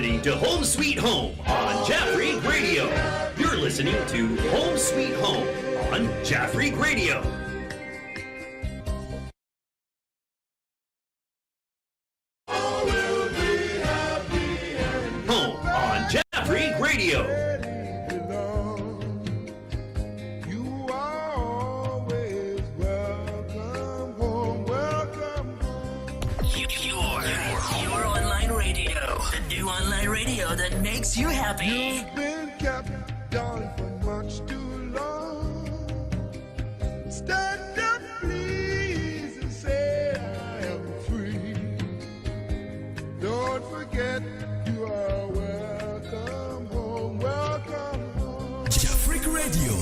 listening to Home Sweet Home on Jaffrey Radio. You're listening to Home Sweet Home on Jaffrey Radio. Home on Jaffrey Radio. That makes you happy. You've been kept down for much too long. Stand up, please, and say I am free. Don't forget you are welcome home, welcome home. Jaffrey Radio.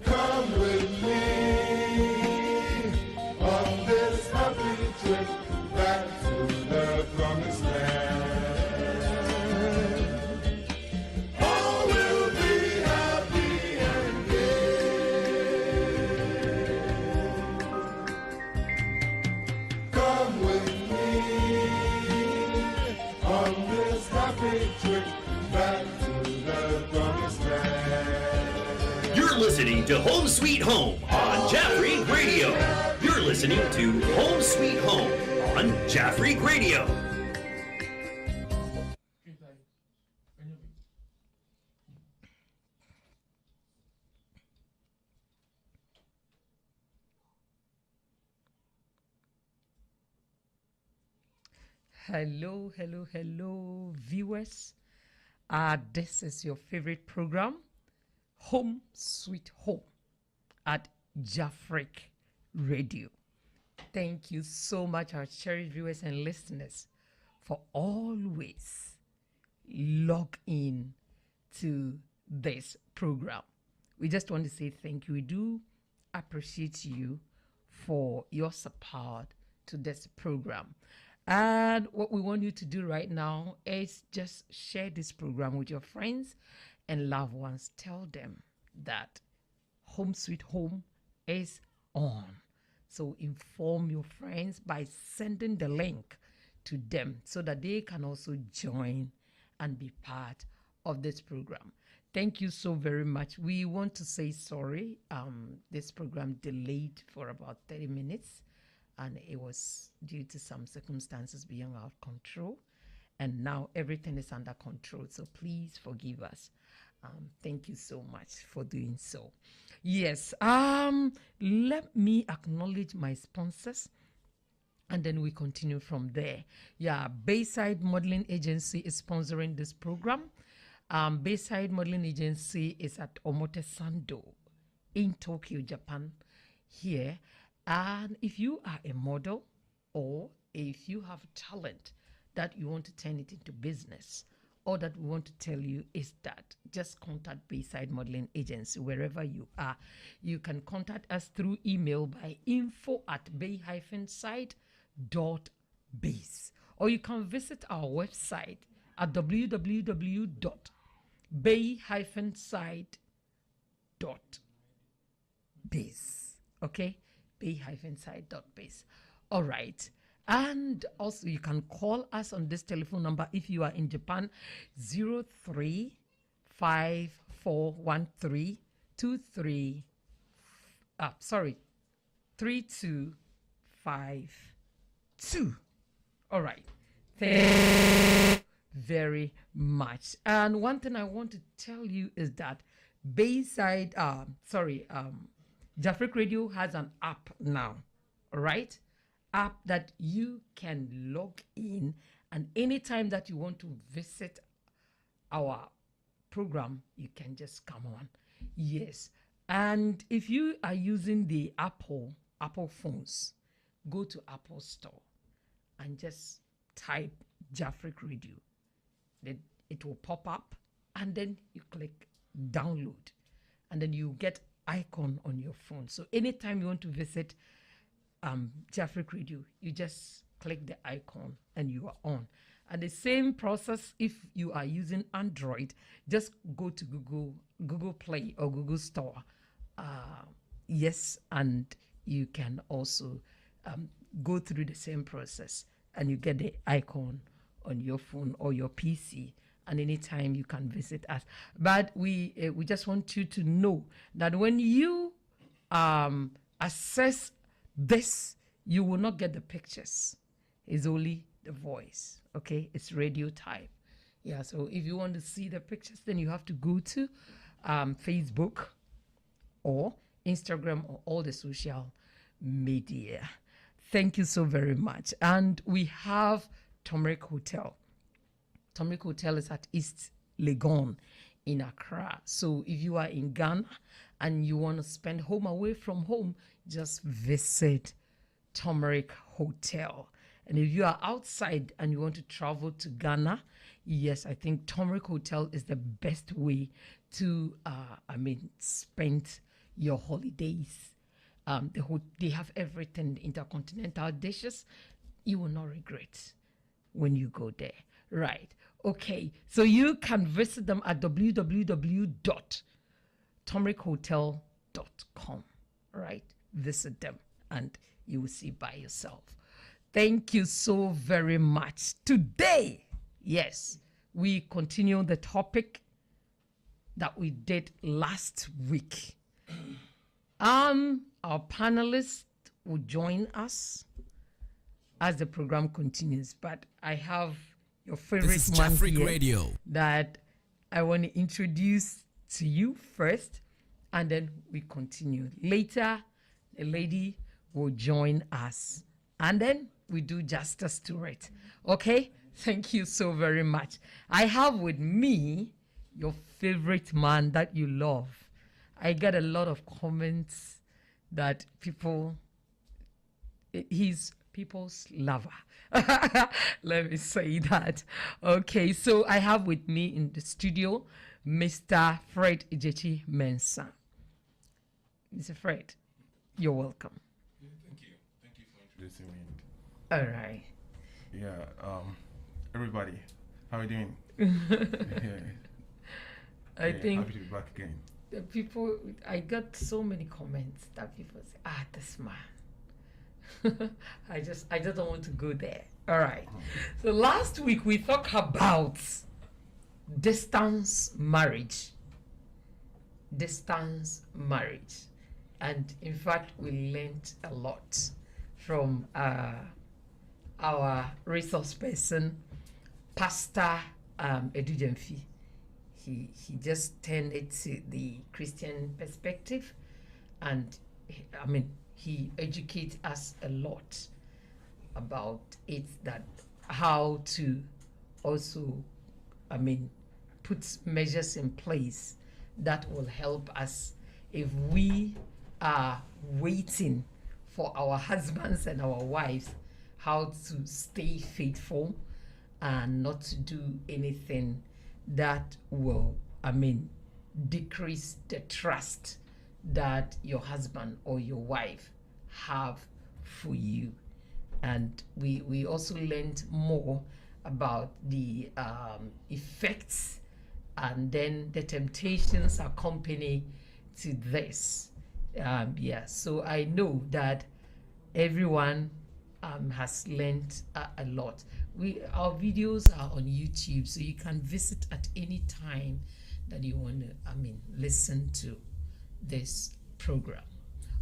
Come with me on this happy trip back to the promised land. All will be happy and gay. Come with me on this happy trip back to the promised land. You're listening to Home Sweet Home on Jaffrey Radio. You're listening to Home Sweet Home on Jaffrey Radio. Hello, viewers. This is your favorite program, Home Sweet Home at Jaffrey Radio. Thank you so much, our cherished viewers and listeners, for always log in to this program. We just want to say thank you. We do appreciate you for your support to this program. And what we want you to do right now is just share this program with your friends and loved ones. Tell them that Home Sweet Home is on. So inform your friends by sending the link to them so that they can also join and be part of this program. Thank you so very much. We want to say sorry. This program delayed for about 30 minutes. And it was due to some circumstances beyond our control. And now everything is under control. So please forgive us. Thank you so much for doing so. Yes. Let me acknowledge my sponsors. And then we continue from there. Yeah, Bayside Modeling Agency is sponsoring this program. Bayside Modeling Agency is at Omotesando in Tokyo, Japan, here. And if you are a model or if you have talent that you want to turn it into business, all that we want to tell you is that just contact Bayside Modeling Agency wherever you are. You can contact us through email by info@bay-side.biz, or you can visit our website at www.bay-side.biz. Okay? bay-side.biz. All right. And also you can call us on this telephone number if you are in Japan, 3252. All right. Thank you very much. And one thing I want to tell you is that Bayside, Jaffrey Radio has an app now, all right? App that you can log in, and anytime that you want to visit our program, you can just come on. Yes. And if you are using the Apple phones, go to Apple Store and just type Jaffrey Radio. Then it will pop up, and then you click download, and then you get icon on your phone. So anytime you want to visit Jaffrey Radio, you just click the icon and you are on. And the same process if you are using Android, just go to Google Play or Google Store. Yes, and you can also go through the same process and you get the icon on your phone or your PC, and anytime you can visit us. But we just want you to know that when you access this, you will not get the pictures. It's only the voice. Okay, it's radio type. Yeah, so if you want to see the pictures, then you have to go to Facebook or Instagram or all the social media. Thank you so very much. And we have Turmeric Hotel. Turmeric Hotel is at East Legon in Accra. So if you are in Ghana and you want to spend home away from home, just visit Turmeric Hotel. And if you are outside and you want to travel to Ghana, yes, I think Turmeric Hotel is the best way to, spend your holidays. They have everything, intercontinental dishes. You will not regret when you go there. Right. Okay. So you can visit them at www.turmerichotel.com. Right. Visit them and you will see by yourself. Thank you so very much. Today, yes, we continue the topic that we did last week. Our panelists will join us as the program continues, but I have your favorite This is man Jafric here Radio. that I want to introduce to you first, and then we continue. Later, the lady will join us, and then we do justice to it. Okay? Thank you so very much. I have with me your favorite man that you love. I get a lot of comments that he's people's lover. Let me say that. Okay, so I have with me in the studio Mr. Fred Ijechi Mensah. Mr. Fred, you're welcome. Thank you. Thank you for introducing me. All right. Yeah, everybody, how are you doing? I think happy to be back again. the people, I got so many comments that people say, this man. I just don't want to go there. All right. So last week we talked about distance marriage. Distance marriage. And in fact, we learned a lot from our resource person, Pastor Edu Jemfi. He just turned it to the Christian perspective, and he educates us a lot about it, that how to also put measures in place that will help us if we are waiting for our husbands and our wives, how to stay faithful and not to do anything that will, decrease the trust that your husband or your wife have for you. And we also learned more about the effects and then the temptations accompanying to this. So I know that everyone has learned a lot. Our videos are on YouTube, so you can visit at any time that you want to listen to this program.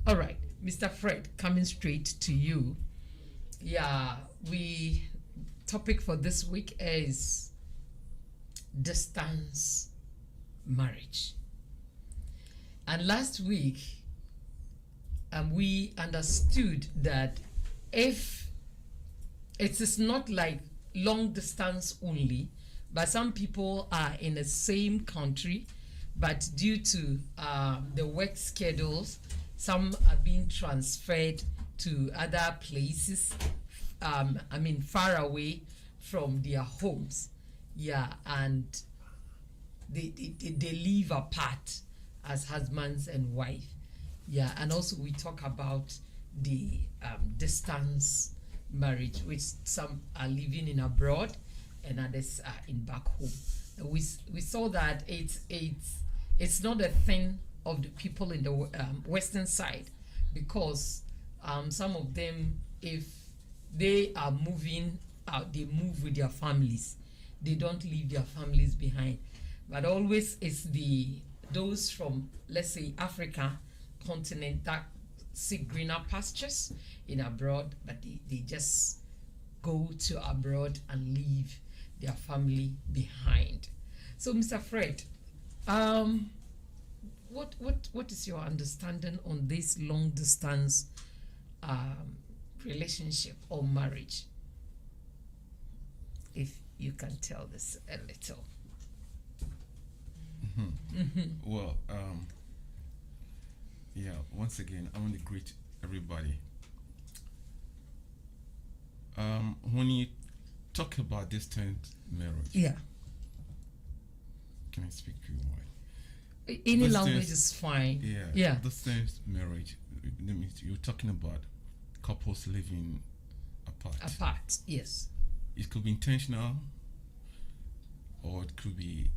All right, Mr. Fred, coming straight to you. Topic for this week is distance marriage. And last week we understood that if it is not like long distance only, but some people are in the same country, but due to the work schedules, some are being transferred to other places, far away from their homes. And they live apart as husbands and wife. And also we talk about the distance marriage, which some are living in abroad and others are in back home. We saw that it's not a thing of the people in the western side, because some of them, if they are moving out, they move with their families. They don't leave their families behind. But always it's those from, let's say, Africa continent that seek greener pastures in abroad, but they just go to abroad and leave their family behind. So, Mr. Fred, what is your understanding on this long distance relationship or marriage? If you can tell this a little. Well, yeah, once again, I want to greet everybody. When you talk about distant marriage, Yeah, can I speak to you more? any Distance- language is fine. Yeah. Distant marriage, that means you're talking about couples living apart. Apart, yes. It could be intentional, or it could be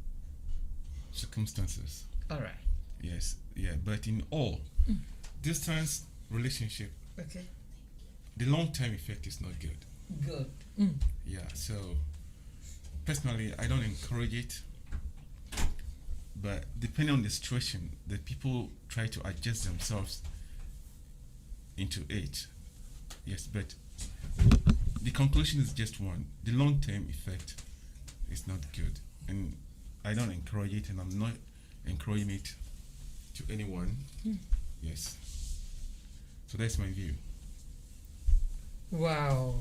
circumstances. All right. Yes, yeah, but in all, distance relationship, Okay. the long-term effect is not good. Good. Yeah, so personally, I don't encourage it, but depending on the situation, the people try to adjust themselves into it. Yes, but the conclusion is just one: the long-term effect is not good, and I don't encourage it, and I'm not encouraging it to anyone. Yes, so that's my view. Wow.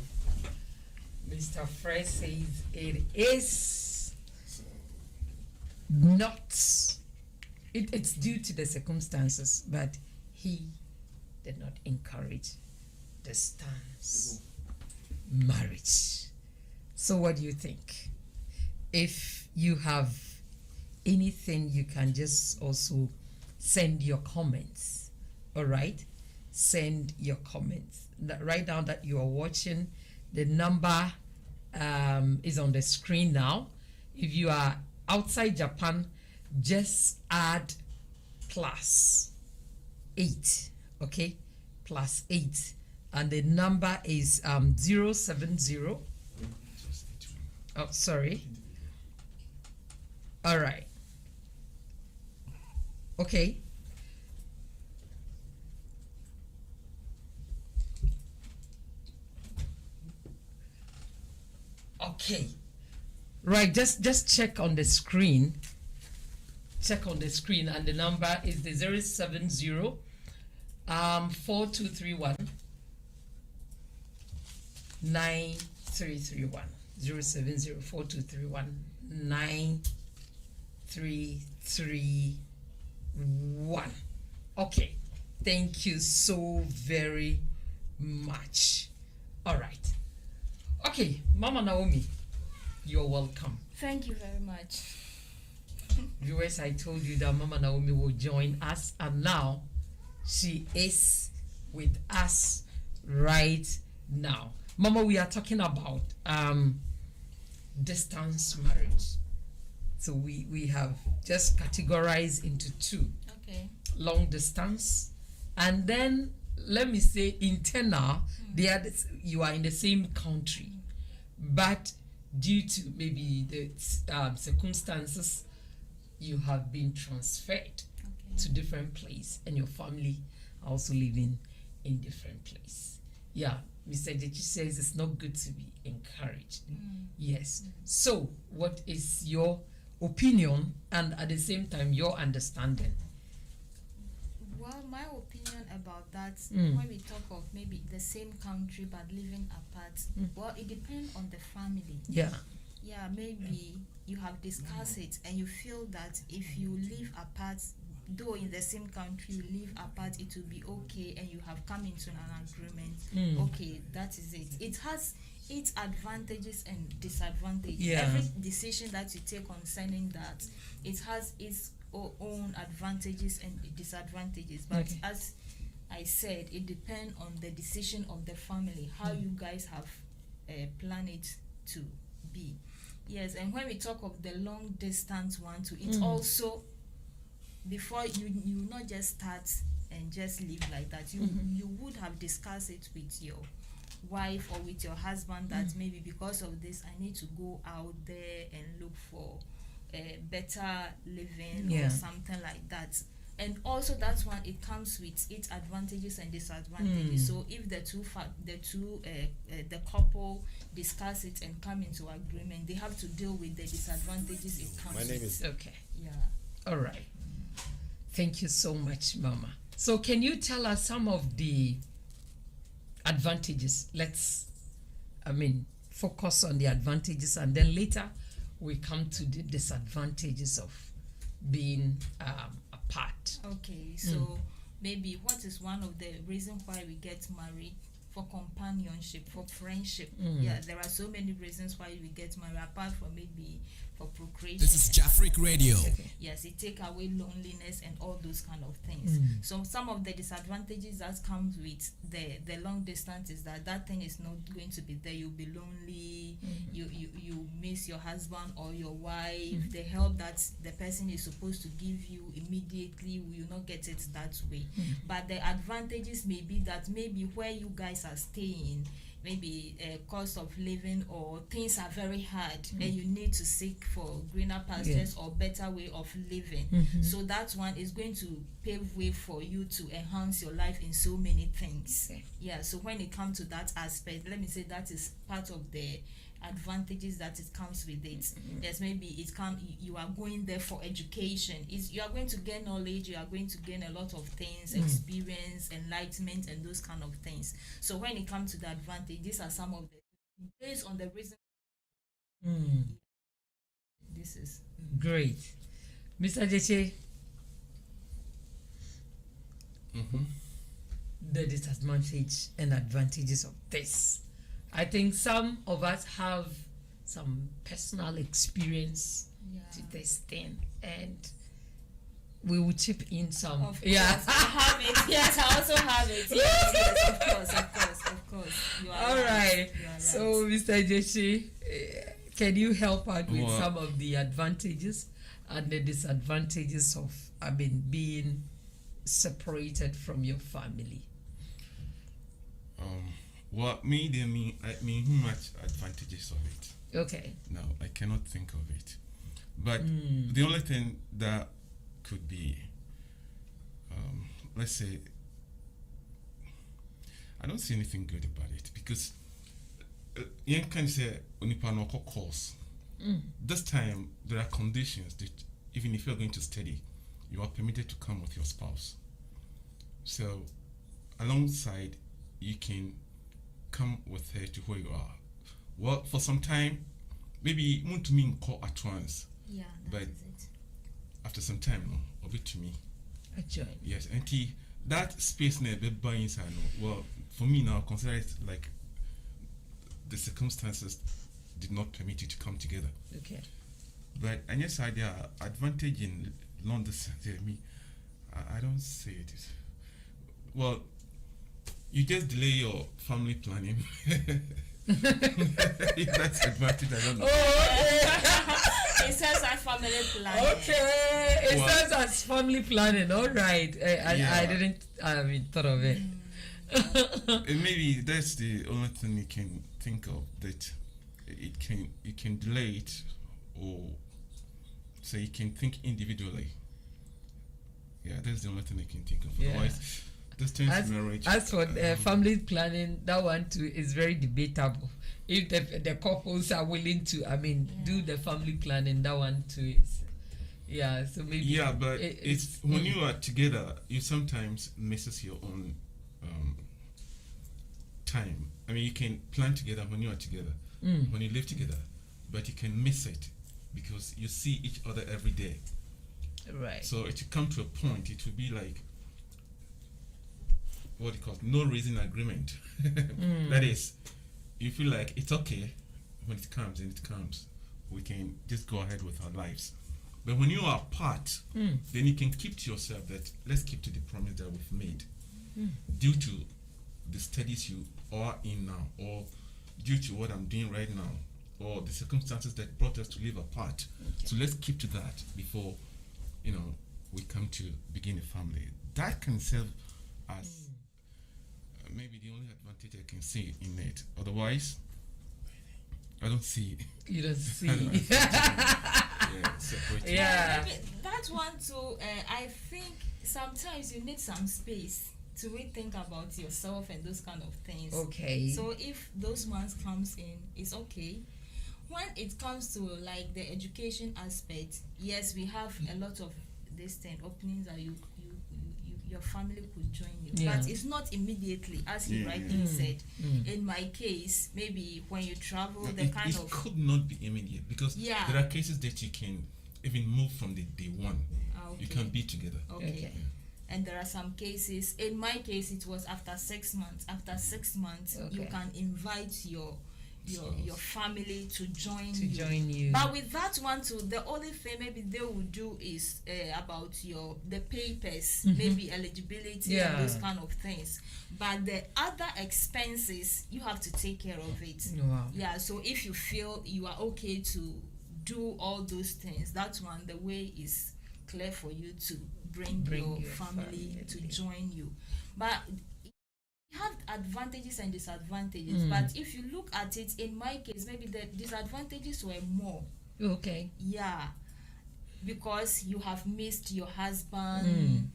Mr. Fred says it is not, it's due to the circumstances, but he did not encourage distance marriage. So what do you think? If you have anything, you can just also send your comments. All right, send your comments. Right now that you are watching, the number is on the screen now. If you are outside Japan, just add +8, okay, +8, and the number is 070. Oh, sorry. All right. Okay. Okay. Right, just check on the screen. Check on the screen, and the number is the 070 4231 9331. 070 4231 9331. Okay, thank you so very much. All right. Okay, Mama Naomi, you're welcome. Thank you very much. Viewers, I told you that Mama Naomi will join us, and now she is with us right now. Mama, we are talking about distance marriage. So we have just categorized into two: Okay. long distance, and then let me say internal. They are you are in the same country, but due to maybe the circumstances, you have been transferred to different place, and your family are also living in different place. Yeah, Mr. Dechi says it's not good to be encouraged. Yes. So, what is your opinion, and at the same time your understanding? Well, my opinion about that, when we talk of maybe the same country but living apart, well, it depends on the family. Yeah. Yeah, maybe you have discussed it and you feel that if you live apart, though in the same country you live apart, it will be okay, and you have come into an agreement. Okay, that is it. It has its advantages and disadvantages. Yeah. Every decision that you take concerning that, it has its own advantages and disadvantages. But as I said, it depends on the decision of the family, how you guys have planned it to be. Yes, and when we talk of the long distance one too, it's also, before you not just start and just live like that, you would have discussed it with your wife or with your husband that maybe because of this I need to go out there and look for a better living Yeah. or something like that. And also that one, it comes with its advantages and disadvantages. So if the couple discuss it and come into agreement, they have to deal with the disadvantages it comes My name with. is Okay. Yeah. All right. Thank you so much, Mama. So can you tell us some of the advantages? Let's, focus on the advantages, and then later we come to the disadvantages of being apart. Okay, so maybe what is one of the reasons why we get married? For companionship, for friendship. Yeah, there are so many reasons why we get married, apart from maybe for procreation. This is Jafric Radio. Yes, it take away loneliness and all those kind of things. So some of the disadvantages that comes with the long distance is that thing is not going to be there. You'll be lonely. You miss your husband or your wife. The help that the person is supposed to give you immediately, you will not get it that way. But the advantages may be that maybe where you guys are staying, maybe cost of living or things are very hard and you need to seek for greener pastures or better way of living. So that one is going to pave way for you to enhance your life in so many things. Yeah, so when it comes to that aspect, let me say that is part of the advantages that it comes with it. Yes, maybe you are going there for education. You are going to gain knowledge, you are going to gain a lot of things, experience, enlightenment, and those kind of things. So when it comes to the advantage, these are some of the based on the reason. This is Great. Mr. Jeche, the disadvantage and advantages of this. I think some of us have some personal experience to this thing, and we will chip in some. Of course, I have it. Yes, I also have it. Yes, of course. You are All right. You are right. So, Mr. Jeche, can you help out with Well, some of the advantages and the disadvantages of being separated from your family? Well, I mean, how much advantages of it? Okay. No, I cannot think of it. But the only thing that could be, let's say, I don't see anything good about it because you can say onipa no course. This time there are conditions that even if you're going to study, you are permitted to come with your spouse. So alongside, you can come with her to where you are. Well, for some time, maybe want to mean call at once. Yeah, but that is it. After some time, no, a bit to me. I join. Yes, and that space near bed by inside. No, well, for me now, consider it like the circumstances did not permit you to come together. Okay. But and yes, there are advantage in long distance. Me, I don't say it. Well, you just delay your family planning. If that's advantage, I don't know. It says as family planning. Okay. It Well- says as family planning. All right. I didn't thought of it. And maybe that's the only thing you can think of, that you can delay it, or so you can think individually. Yeah, that's the only thing I can think of. Yeah. Otherwise, distance marriage. As for family planning, that one too is very debatable. If the couples are willing to, do the family planning, that one too is, so maybe. Yeah, but it's when you are together, you sometimes misses your own time. I mean, you can plan together when you are together, when you live together, but you can miss it because you see each other every day. Right. So it will come to a point, it will be like, what do you call it? No reason agreement. That is, you feel like it's okay when it comes, and it comes. We can just go ahead with our lives. But when you are apart, then you can keep to yourself that let's keep to the promise that we've made. Due to the studies you are in now, or due to what I'm doing right now, or the circumstances that brought us to live apart. Okay. So let's keep to that before, we come to begin a family. That can serve as maybe the only advantage I can see in it. Otherwise, I don't see. You don't see. Separating. Yeah. Maybe that one too. I think sometimes you need some space to rethink about yourself and those kind of things. Okay. So if those ones comes in, it's okay. When it comes to like the education aspect, yes, we have a lot of this thing openings that your family could join you, Yeah. but it's not immediately, as he rightly said. In my case, maybe when you travel, the it, kind it of could not be immediate because Yeah. there are cases that you can even move from the day one. You okay. can be together. Okay. And there are some cases. In my case, it was after 6 months. After 6 months, you Okay. can invite your family to join you. But with that one too, the only thing maybe they will do is about the papers, maybe eligibility Yeah. and those kind of things. But the other expenses, you have to take care of it. Wow. Yeah. So if you feel you are okay to do all those things, that one, the way is clear for you to bring your family to join you. But you have advantages and disadvantages. But if you look at it, in my case, maybe the disadvantages were more. Okay. Yeah, because you have missed your husband,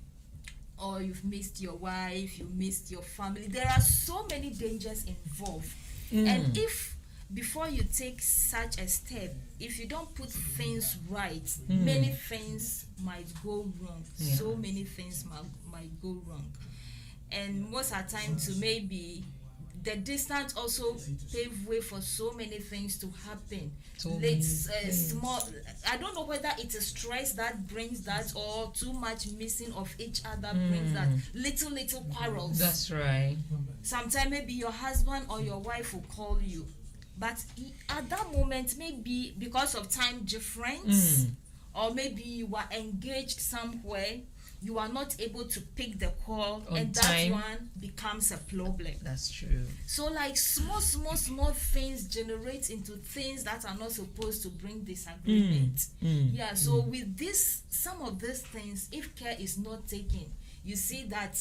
or you've missed your wife, you missed your family. There are so many dangers involved. And if before you take such a step, if you don't put things right, many things might go wrong. Yeah. So many things might go wrong. And most of the time, to maybe the distance also pave way for so many things to happen. So many Small. I don't know whether it's a stress that brings that, or too much missing of each other brings that. Little quarrels. That's right. Sometimes maybe your husband or your wife will call you, but at that moment, maybe because of time difference, or maybe you are engaged somewhere, you are not able to pick the call, on and time. that one becomes a problem. That's true. So like small things generate into things that are not supposed to bring disagreement. Yeah, so with this, some of these things, if care is not taken, you see that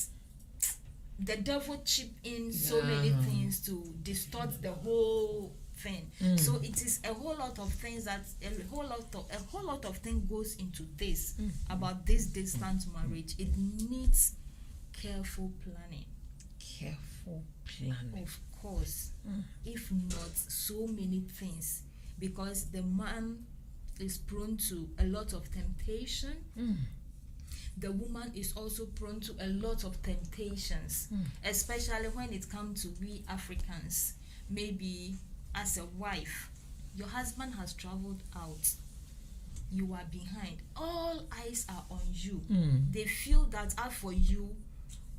the devil chip in so many things to distort the whole thing. So it is a whole lot of things that a whole lot of things goes into this about this distant marriage. It needs careful planning. Careful planning. Of course. If not, so many things, because the man is prone to a lot of temptation. The woman is also prone to a lot of temptations, especially when it comes to we Africans. Maybe as a wife, your husband has traveled out, you are behind, all eyes are on you. They feel that as for you,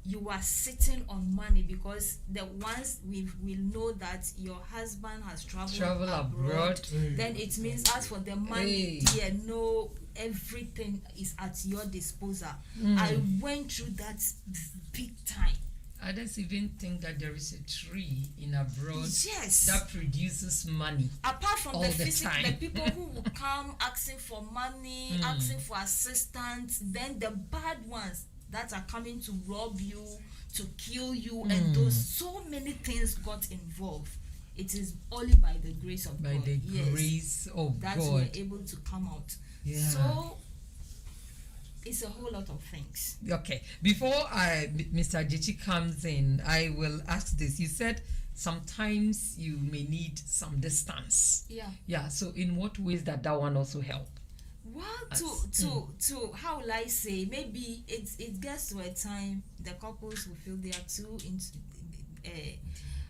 you are sitting on money, because the ones we will know that your husband has traveled abroad, then it means as for the money, no, everything is at your disposal. I went through that big time. Others even think that there is a tree in abroad Yes. that produces money. Apart from all the the time. the people who will come asking for money, asking for assistance, then the bad ones that are coming to rob you, to kill you, and those so many things got involved. It is only by the grace of By God. the Yes, grace of that God. we're able to come out. Yeah. So it's a whole lot of things. Okay. Before Mr. Jichi comes in, I will ask this. You said sometimes you may need some distance. Yeah. Yeah. So in what ways that one also help? Well, to how will I say? Maybe it gets to a time the couples will feel they are too into.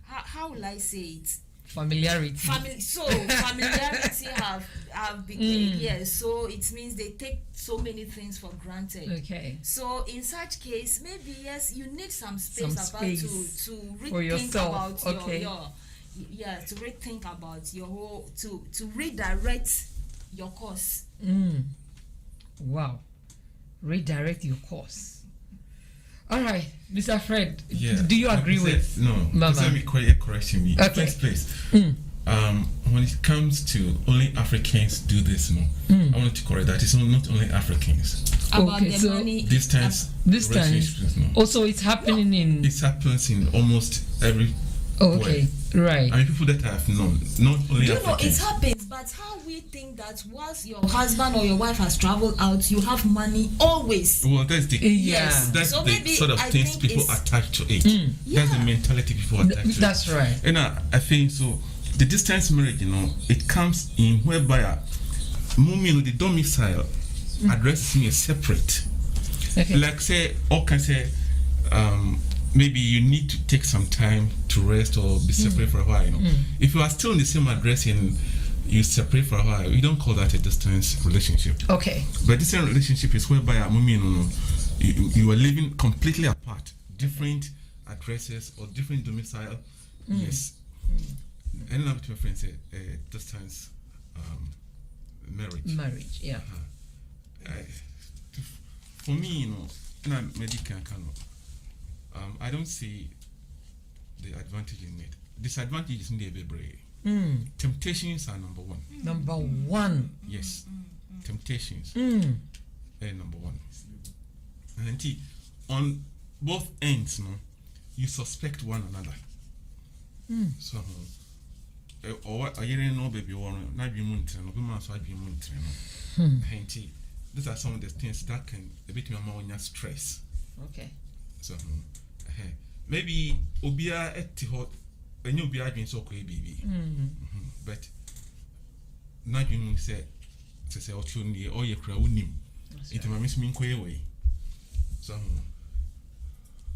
How will I say it? Familiarity. Familiarity have become yes. So it means they take so many things for granted. Okay. So in such case, maybe yes, you need some space Some space to for rethink yourself. about Okay. to rethink about your whole to redirect your course. Wow. Redirect your course. All right, Mr. Fred. Yeah. Do you agree Like I with said, no? Mama? Let me correction me. Okay. First place. when it comes to only Africans do this, I want to correct that. It's not only Africans. About Okay, the so money. Distance Distance. Also, it's happening in. It happens in almost every. Okay, right. I mean, people that I've known, not only You know, it Africans. happens, but how we think that once your husband or your wife has traveled out, you have money always. Well, that's the Yeah. that's So the maybe sort of I things think people it's- attach to it. Yeah. That's the mentality people attach to it. That's right. And I think so. The distance marriage, it comes in whereby the domicile addresses me as separate. Okay. Like say, or can say, maybe you need to take some time to rest or be separate for a while. If you are still in the same address and you separate for a while, you don't call that a distance relationship. Okay. But distance relationship is whereby you are living completely apart, different addresses or different domicile. Yes. And now to my friend say distance marriage. Marriage, yeah. For me, in a medical I don't see the advantage in it. Disadvantage is in the very. Temptations are number one. Number one. Yes. Temptations are number one. And on both ends, you suspect one another. So, or I didn't know baby or not be mountain, or man so I be mountain. These are some of the things that can a bit more stress. Okay. So, maybe Obia at hot, and you'll be arguing so baby. But not you say what you need or your crowd name. It might miss me away. So,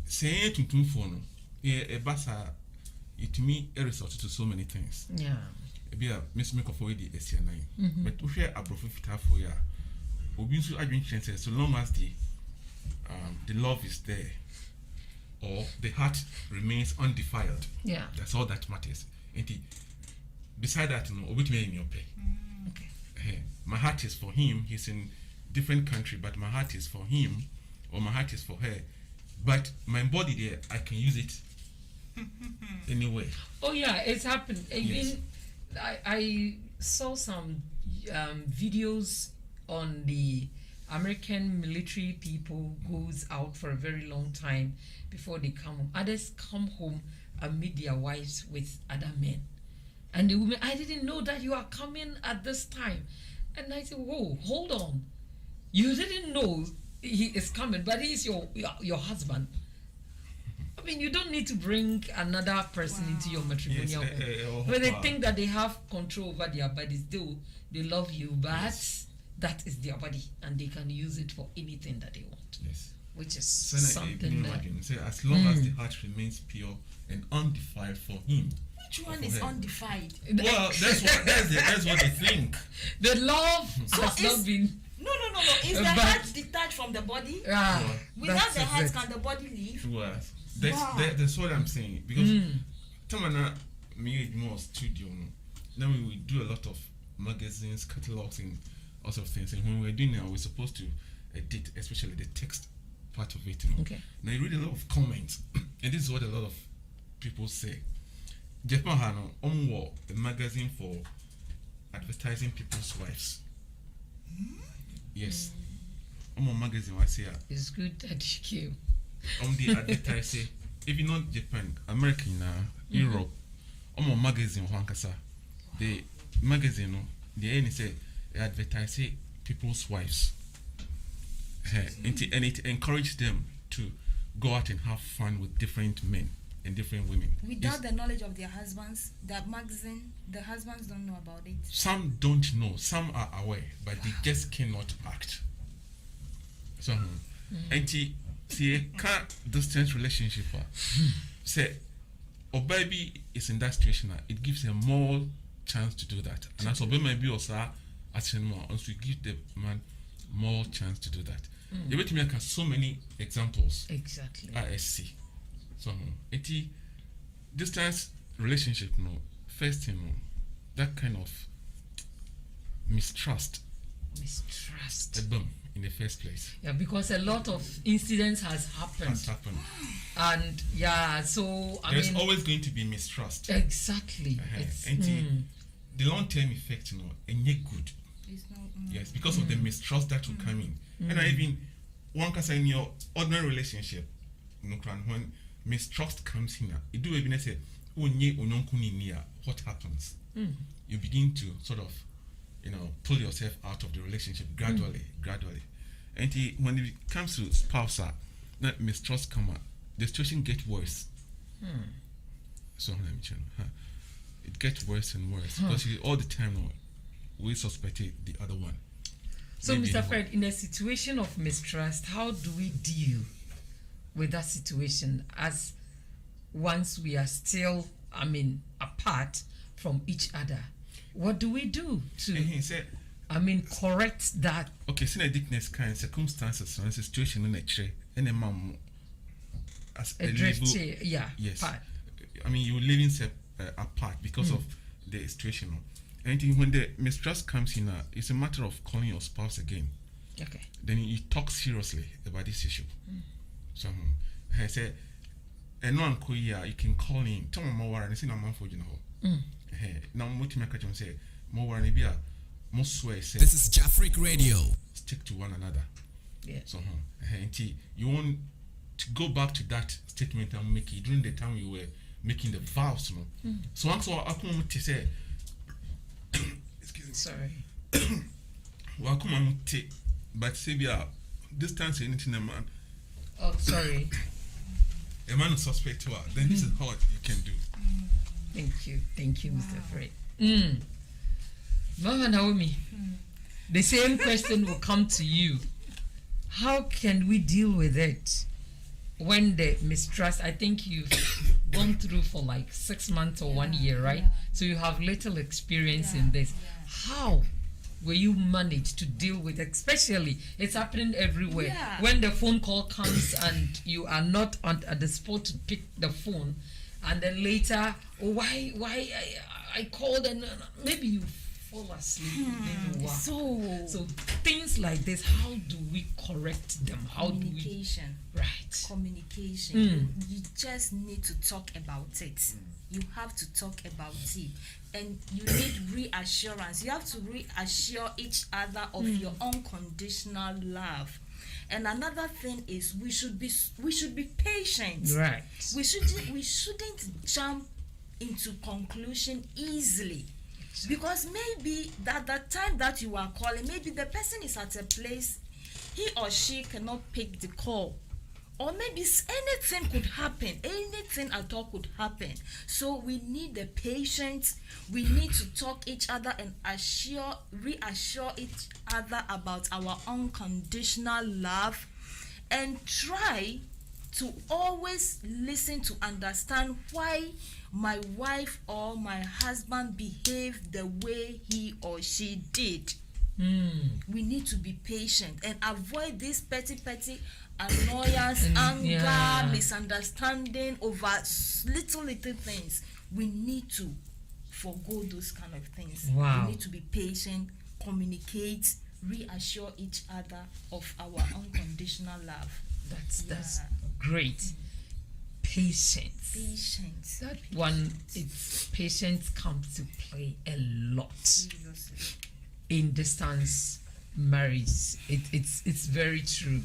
say it to phone. A bassa, it to me a resort to so many things. Yeah. Be a miss make of the SCNI. But to share a profit for ya. Obinsu arguing chances so long as the love is there or the heart remains undefiled. Yeah. That's all that matters. And beside that, obit me in your pay. Okay. My heart is for him. He's in different country, but my heart is for him, or my heart is for her. But my body there, I can use it anyway. Oh yeah, it's happened. Yes. I saw some videos on the American military people goes out for a very long time before they come home. Others come home and meet their wives with other men. And the women, I didn't know that you are coming at this time. And I said, whoa, hold on. You didn't know he is coming, but he's your husband. I mean, you don't need to bring another person into your matrimonial home. But they think that they have control over their bodies. They love you, but that is their body, and they can use it for anything that they want. Yes. Which is So something that... Say, as long as the heart remains pure and undefiled for him. Which one is undefined? Well, that's what they think. The love So has is- not been... No. Is the But- heart detached from the body? Without that's the heart, it. can the body live? Well, that's what I'm saying. Because Tamana made more studio. Then we do a lot of magazines, catalogs, and all sorts of things. And when we're doing that, we're supposed to edit, especially the text part of it. Okay. Now you read a lot of comments, and this is what a lot of people say. Japan had a magazine for advertising people's wives. Yes. A magazine I say It's good that you came. the advertising. If you not Japan, America, Europe, magazine the magazine the end say advertise people's wives. And it encouraged them to go out and have fun with different men and different women. Without the knowledge of their husbands, that magazine, the husbands don't know about it. Some don't know, some are aware, but they just cannot act. So, and see a distance relationship. Say, or baby is in that situation, it gives them more chance to do that. And as baby maybe also more, also give the man more chance to do that. You bet me so many examples. Exactly. I see. So, distance relationship, first thing, that kind of mistrust. Mistrust. in the first place. Yeah, because a lot of incidents has happened. And yeah, so There's always going to be mistrust. Exactly. And the long-term effect, and yet good. It's not, Yes, because of the mistrust that will come in. And even one can say in your ordinary relationship, when mistrust comes in, it do even say, what happens? You begin to sort of, pull yourself out of the relationship gradually. And when it comes to spouse, that mistrust come out, the situation gets worse. So let me check. It gets worse and worse because all the time we suspect the other one. So, Mr. Fred, in a situation of mistrust, how do we deal with that situation as once we are still, apart from each other? What do we do to, correct that? Okay, so the dickness kind circumstances, so a situation in a chair, and a mom as a drift chair, yes. Part. You're living apart because of the situation. And when the mistrust comes in, it's a matter of calling your spouse again. Okay. Then you talk seriously about this issue. So I say, and no uncle, you can call him. Tell me more and see no man for you know. Now, what you make say more and be a most way. This is Jafric Radio. Stick to one another. Yeah. So you want to go back to that statement I'm making during the time you were making the vows, So once I come to say, excuse me. Sorry. Well, come on, but say distance anything a man. Oh, sorry. A man is suspect to her. Then this is what you can do. Thank you, Mr. Fred. Mama Naomi, the same question will come to you. How can we deal with it when the mistrust? I think you've gone through for like 6 months or 1 year, right? So you have little experience in this. How will you manage to deal with, especially it's happening everywhere, when the phone call comes and you are not at the spot to pick the phone, and then later, why I called and maybe you fall asleep. So things like this, how do we correct them? Communication. Right. Communication. You just need to talk about it. You have to talk about it. And you need reassurance. You have to reassure each other of your unconditional love. And another thing is we should be patient. Right. We shouldn't jump into conclusion easily. Because maybe that the time that you are calling, maybe the person is at a place he or she cannot pick the call. Or maybe anything could happen. Anything at all could happen. So we need the patience. We need to talk each other and reassure each other about our unconditional love, and try to always listen to understand why my wife or my husband behaved the way he or she did. We need to be patient and avoid this petty annoyance, anger, misunderstanding over little things. We need to forgo those kind of things. Wow. We need to be patient, communicate, reassure each other of our unconditional love. That's great. Patience. That one, patience comes to play a lot in distance marriage. It's very true.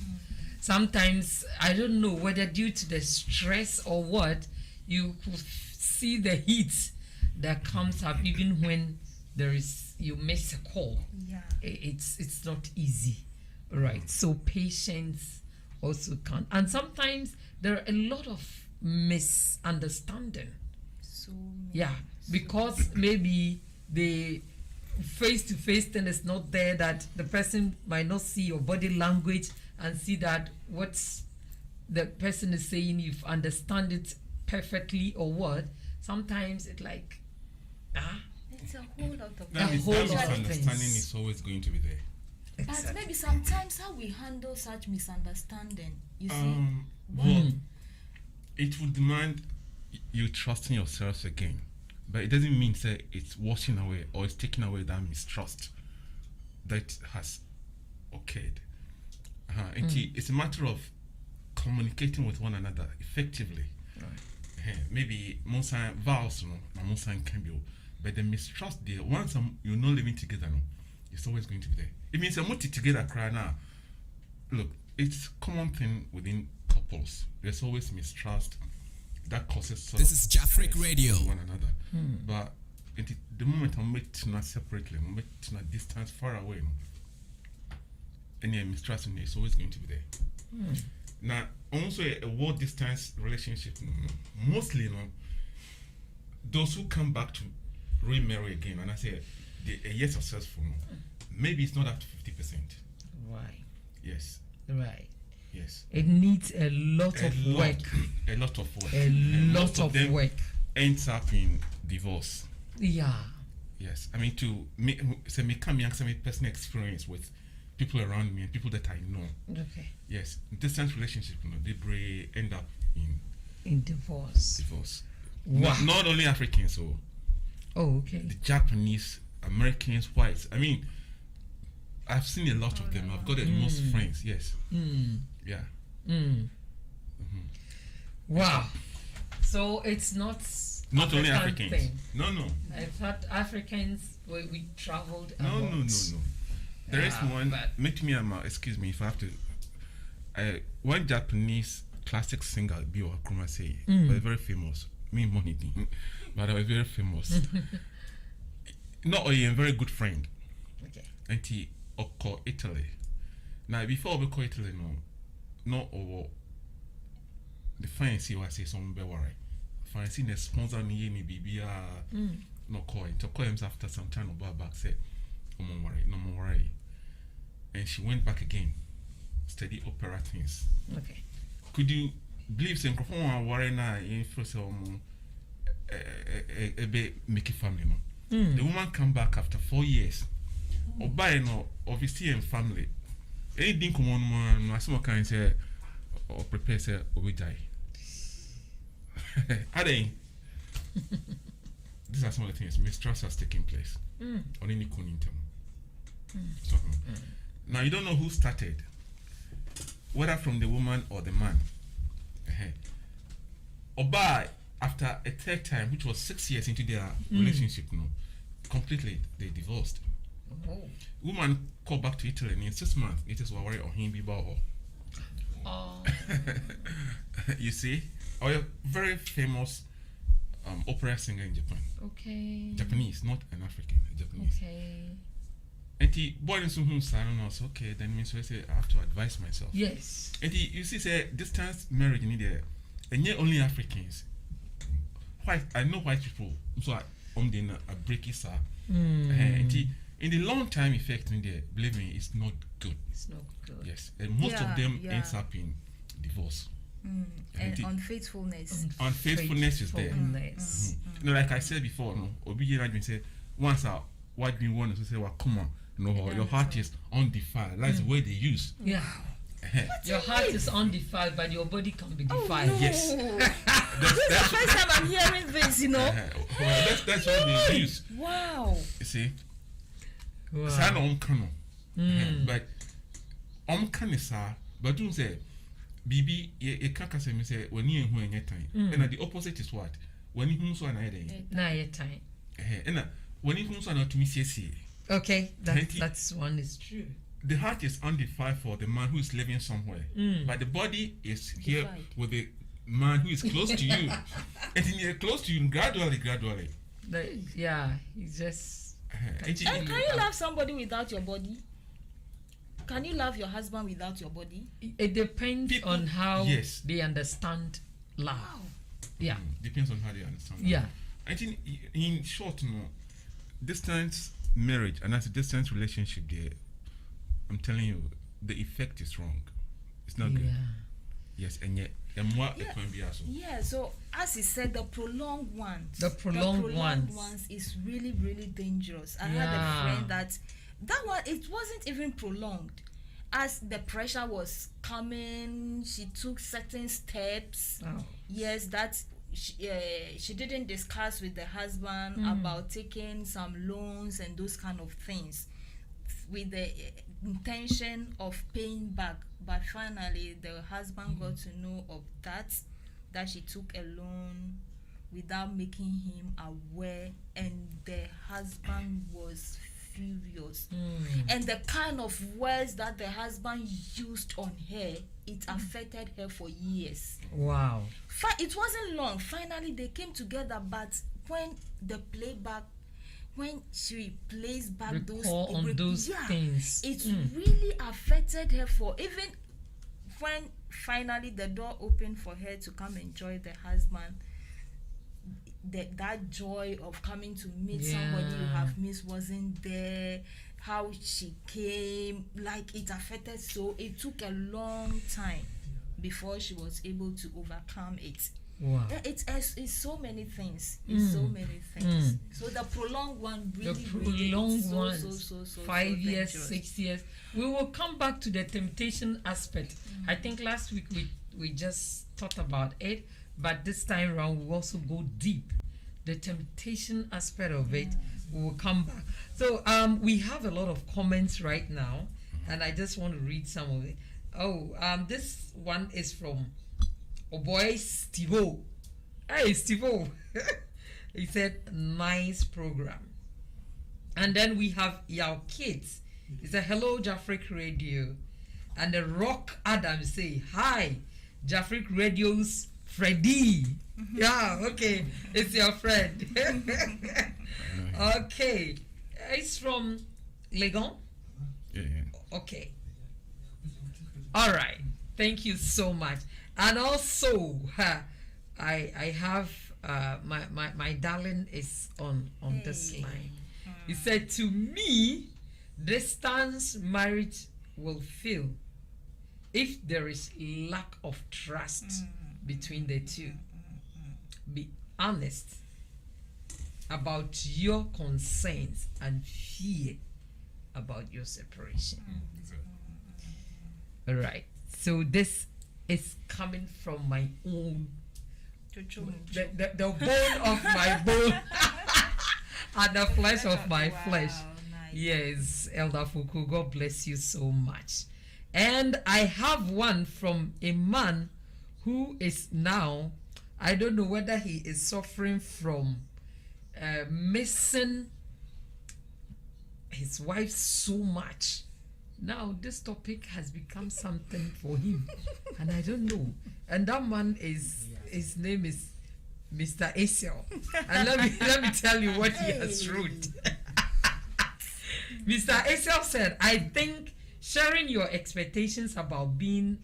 Sometimes, I don't know whether due to the stress or what, you see the heat that comes up even when you miss a call. It's not easy, right? So patience also count. And sometimes there are a lot of misunderstanding. Because maybe the face-to-face thing is not there, that the person might not see your body language and see that what the person is saying, you understand it perfectly or what. Sometimes it's like, it's a whole lot of that misunderstanding is always going to be there. But maybe sometimes how we handle such misunderstanding, you see. Well, it would demand you trusting yourselves again, but it doesn't mean say it's washing away or it's taking away that mistrust that has occurred. And it's a matter of communicating with one another effectively. Maybe Monsan vows, Monsan can be, but the mistrust there, once you're not living together, it's always going to be there. It means a multi together cry now. Look, it's a common thing within couples. There's always mistrust that causes. This is Jafric Radio. One another, but the moment I'm making separately, I'm making a distance far away, any mistrust is always going to be there. Now, also a word distance relationship, mostly, those who come back to remarry again, and I say they are yet successful, maybe it's not up to 50%. Right. Yes. Right. Yes. It needs a lot of work. A lot of work. A lot of them work. Ends up in divorce. Yeah. Yes. I mean, to me, say me come young, some personal experience with people around me and people that I know. Okay. Yes. Distance relationship, they end up in divorce. Wow. Not only Africans, so. Oh, okay. The Japanese, Americans, whites. I mean, I've seen a lot of them. I've got the most friends. Yes. Yeah. Wow. So it's not only African Africans. thing. No. I thought Africans we traveled a No. lot. There is one. Make me excuse me if I have to. One Japanese classic singer, Bio Akruma, say, but very famous. Me money, but I was very famous. Not a very good friend. Okay. And he called Italy. Now before we call Italy, no the fancy was say some be worry. Fancy the sponsor ni BBA no call it. To call him after some time about back say, no more worry. And she went back again, study opera things. Okay. Could you believe some microphone worry now in first a bit make it family The woman come back after 4 years. Or by obviously and family. Anything come on man, as some kind say or prepare say or we die. Are they? These are some of the things. Mistrust has taken place. On any conintum. Now you don't know who started, whether from the woman or the man. Or by after a third time, which was 6 years into their relationship, completely they divorced. Oh. Woman called back to Italy and in 6 months it is worry or him be boho. You see, a very famous opera singer in Japan. Okay. Japanese, not an African, Japanese. Okay. And he born in some homes, I don't know. So okay, then means I say I have to advise myself. Yes. And you see, say distance marriage in India, and yet only Africans. White, I know white people. So I'm doing a break it, and in the long time effect in there, believe me, it's not good. It's not good. Yes, and most of them ends up in divorce. And unfaithfulness. Unfaithfulness is there. Like I said before, Obi Rajin said, once what we want to say, well, come on, your heart is undefiled. That's the way they use. Yeah. Your heart is undefiled, but your body can be defiled. No. Yes. This is the first time I'm hearing this, Well, that's what they use. Wow. You see? Wow. But but don't say Bibi you can't say me say when you who any time. And the opposite is what? When you so na day. Na your time. And when you so na to me see. Okay, that's one is true. The heart is undefiled for the man who is living somewhere, but the body is here Defied. with the man who is close to you. And then you're close to you gradually. He's just. And can you love somebody without your body? Can you love your husband without your body? It depends on how yes. they understand love. Wow. Yeah. Depends on how they understand. That. Yeah. I think in short, distance marriage and that's a distance relationship there. I'm telling you, the effect is wrong. It's not good. Yes, and yet, and what it can be also. Yeah, so as he said, the prolonged ones. The prolonged ones. Is really, really dangerous. I had a friend that one, it wasn't even prolonged. As the pressure was coming, she took certain steps. Oh. Yes, that she didn't discuss with the husband about taking some loans and those kind of things. with the intention of paying back, but finally the husband got to know of that she took a loan without making him aware, and the husband was furious. And the kind of words that the husband used on her, it affected her for years. Wow. It wasn't long. Finally they came together, but when she plays back those things, it really affected her. For even when finally the door opened for her to come enjoy the husband, that joy of coming to meet somebody you have missed wasn't there. How she came, like, it affected. So it took a long time before she was able to overcome it. Wow. It's so many things. It's so many things. So the prolonged one really, so 5 years, dangerous. 6 years. We will come back to the temptation aspect. I think last week we just talked about it, but this time around we'll also go deep. The temptation aspect of it, we will come back. So we have a lot of comments right now, and I just want to read some of it. This one is from boy Steve-O. Hey Steve-O. He said, nice program. And then we have Yao Kids. He said, hello Jafric Radio. And the Rock Adams say, hi Jafric Radio's Freddy. Yeah, okay, it's your friend. Okay, it's from Legon. Yeah. Okay, all right, thank you so much. And also I have my darling is on this line. He said, to me, distance marriage will fail if there is lack of trust between the two. Be honest about your concerns and fear about your separation. All right, so this is coming from my own, the bone of my bone and the flesh of my flesh. Nice. Yes, Elder Fuku, God bless you so much. And I have one from a man who is now, I don't know whether he is suffering from missing his wife so much. Now this topic has become something for him, and I don't know. And that man his name is Mr. Asiel. And let me tell you what he has wrote. Mr. Asiel said, I think sharing your expectations about being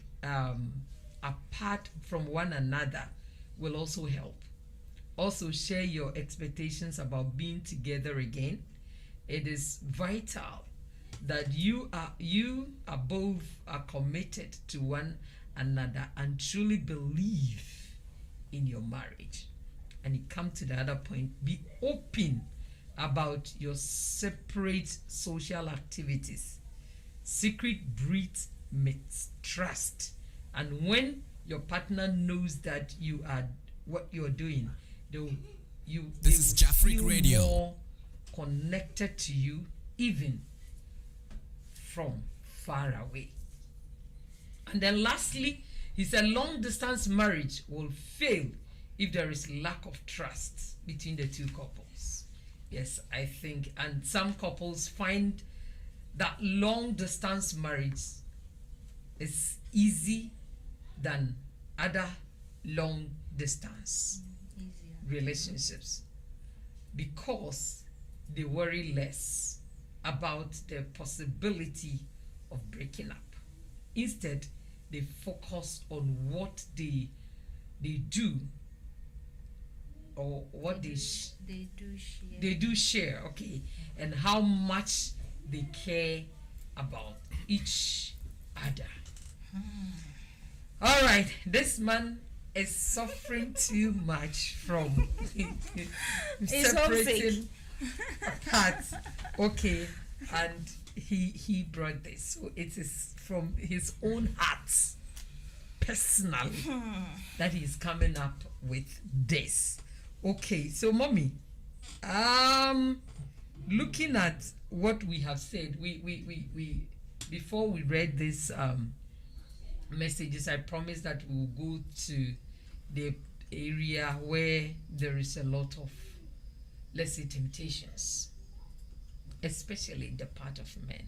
apart from one another will also help. Also share your expectations about being together again. It is vital that you both are committed to one another and truly believe in your marriage. And you come to the other point, be open about your separate social activities. Secret breeds mistrust, and when your partner knows that you are what you're doing, This is Jafric Radio. More connected to you, even from far away. And then lastly, he said long distance marriage will fail if there is lack of trust between the two couples. Yes, I think, and some couples find that long distance marriage is easy than other long distance relationships because they worry less about the possibility of breaking up. Instead, they focus on what they do or what they do share, okay, and how much they care about each other. All right, this man is suffering too much from separating apart. Okay, and he brought this, so it is from his own heart, personally, that he's coming up with this. Okay, so mommy, looking at what we have said, we before we read this messages, I promised that we'll go to the area where there is a lot of, let's say, temptations, especially the part of men.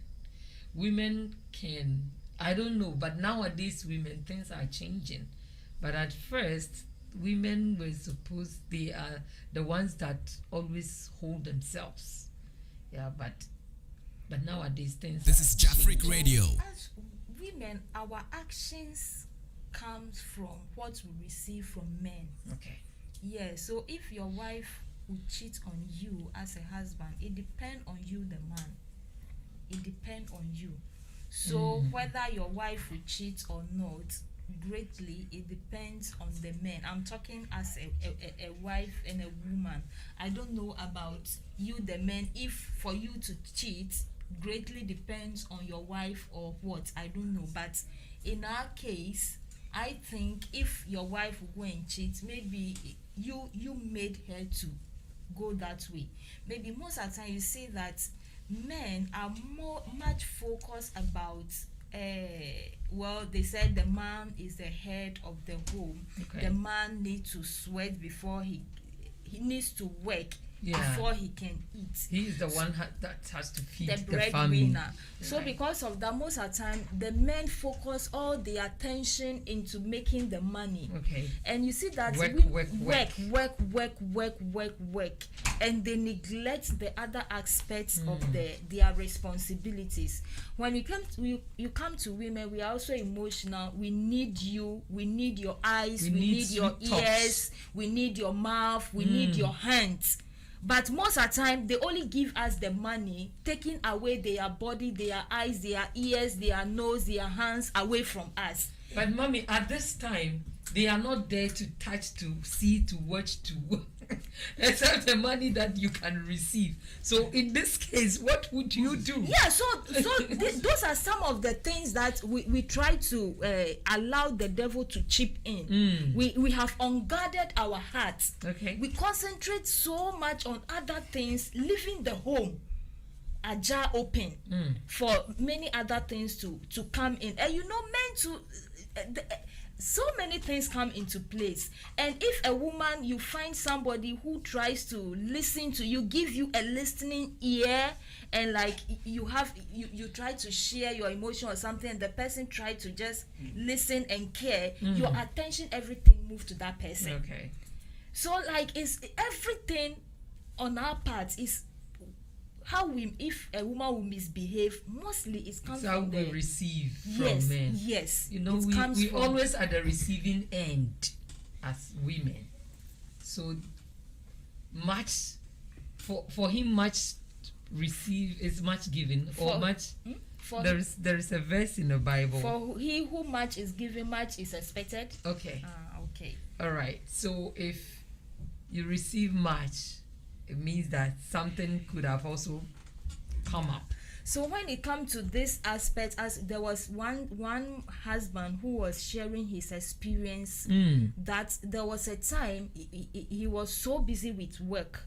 Women can, I don't know, but nowadays women, things are changing. But at first, women were supposed, they are the ones that always hold themselves. Yeah, but nowadays things. This is Jafric Radio. As women, our actions comes from what we receive from men. Okay. Yeah, so if your wife would cheat on you as a husband, it depends on you, the man. It depends on you. So whether your wife will cheat or not, greatly it depends on the man. I'm talking as a wife and a woman. I don't know about you, the man. If for you to cheat, greatly depends on your wife or what, I don't know. But in our case, I think if your wife will go and cheat, maybe you made her to go that way. Maybe most of the time you see that men are much focused about well, they said the man is the head of the home. Okay. The man needs to sweat before he needs to work Yeah. before he can eat. He is the one that has to feed The the family. breadwinner. So Right. because of that, most of the time the men focus all their attention into making the money. Okay. And you see that Work, work, and they neglect the other aspects of their responsibilities. When you come to women, we are also emotional. We need you. We need your eyes. We need your sweet talks. ears. We need your mouth. We need your hands. But most of the time, they only give us the money, taking away their body, their eyes, their ears, their nose, their hands away from us. But mommy, at this time, they are not there to touch, to see, to watch, to except the money that you can receive. So in this case, what would you do? Yeah, so those are some of the things that we try to allow the devil to chip in. We have unguarded our hearts. Okay. We concentrate so much on other things, leaving the home ajar open for many other things to come in. And men to so many things come into place. And if a woman, you find somebody who tries to listen to you, give you a listening ear, and like you try to share your emotion or something, and the person try to just listen and care, your attention, everything move to that person. Okay. So like it's everything on our part is how if a woman will misbehave, mostly it comes It's how from we the receive yes, from men. yes. You know, it comes we from- always at the receiving end as women. So much for him, much receive is much given, or For- much. for There is a verse in the Bible. For he who much is given, much is expected. Okay. Okay. All right. So if you receive much, it means that something could have also come up. So when it comes to this aspect, as there was one husband who was sharing his experience, that there was a time he was so busy with work.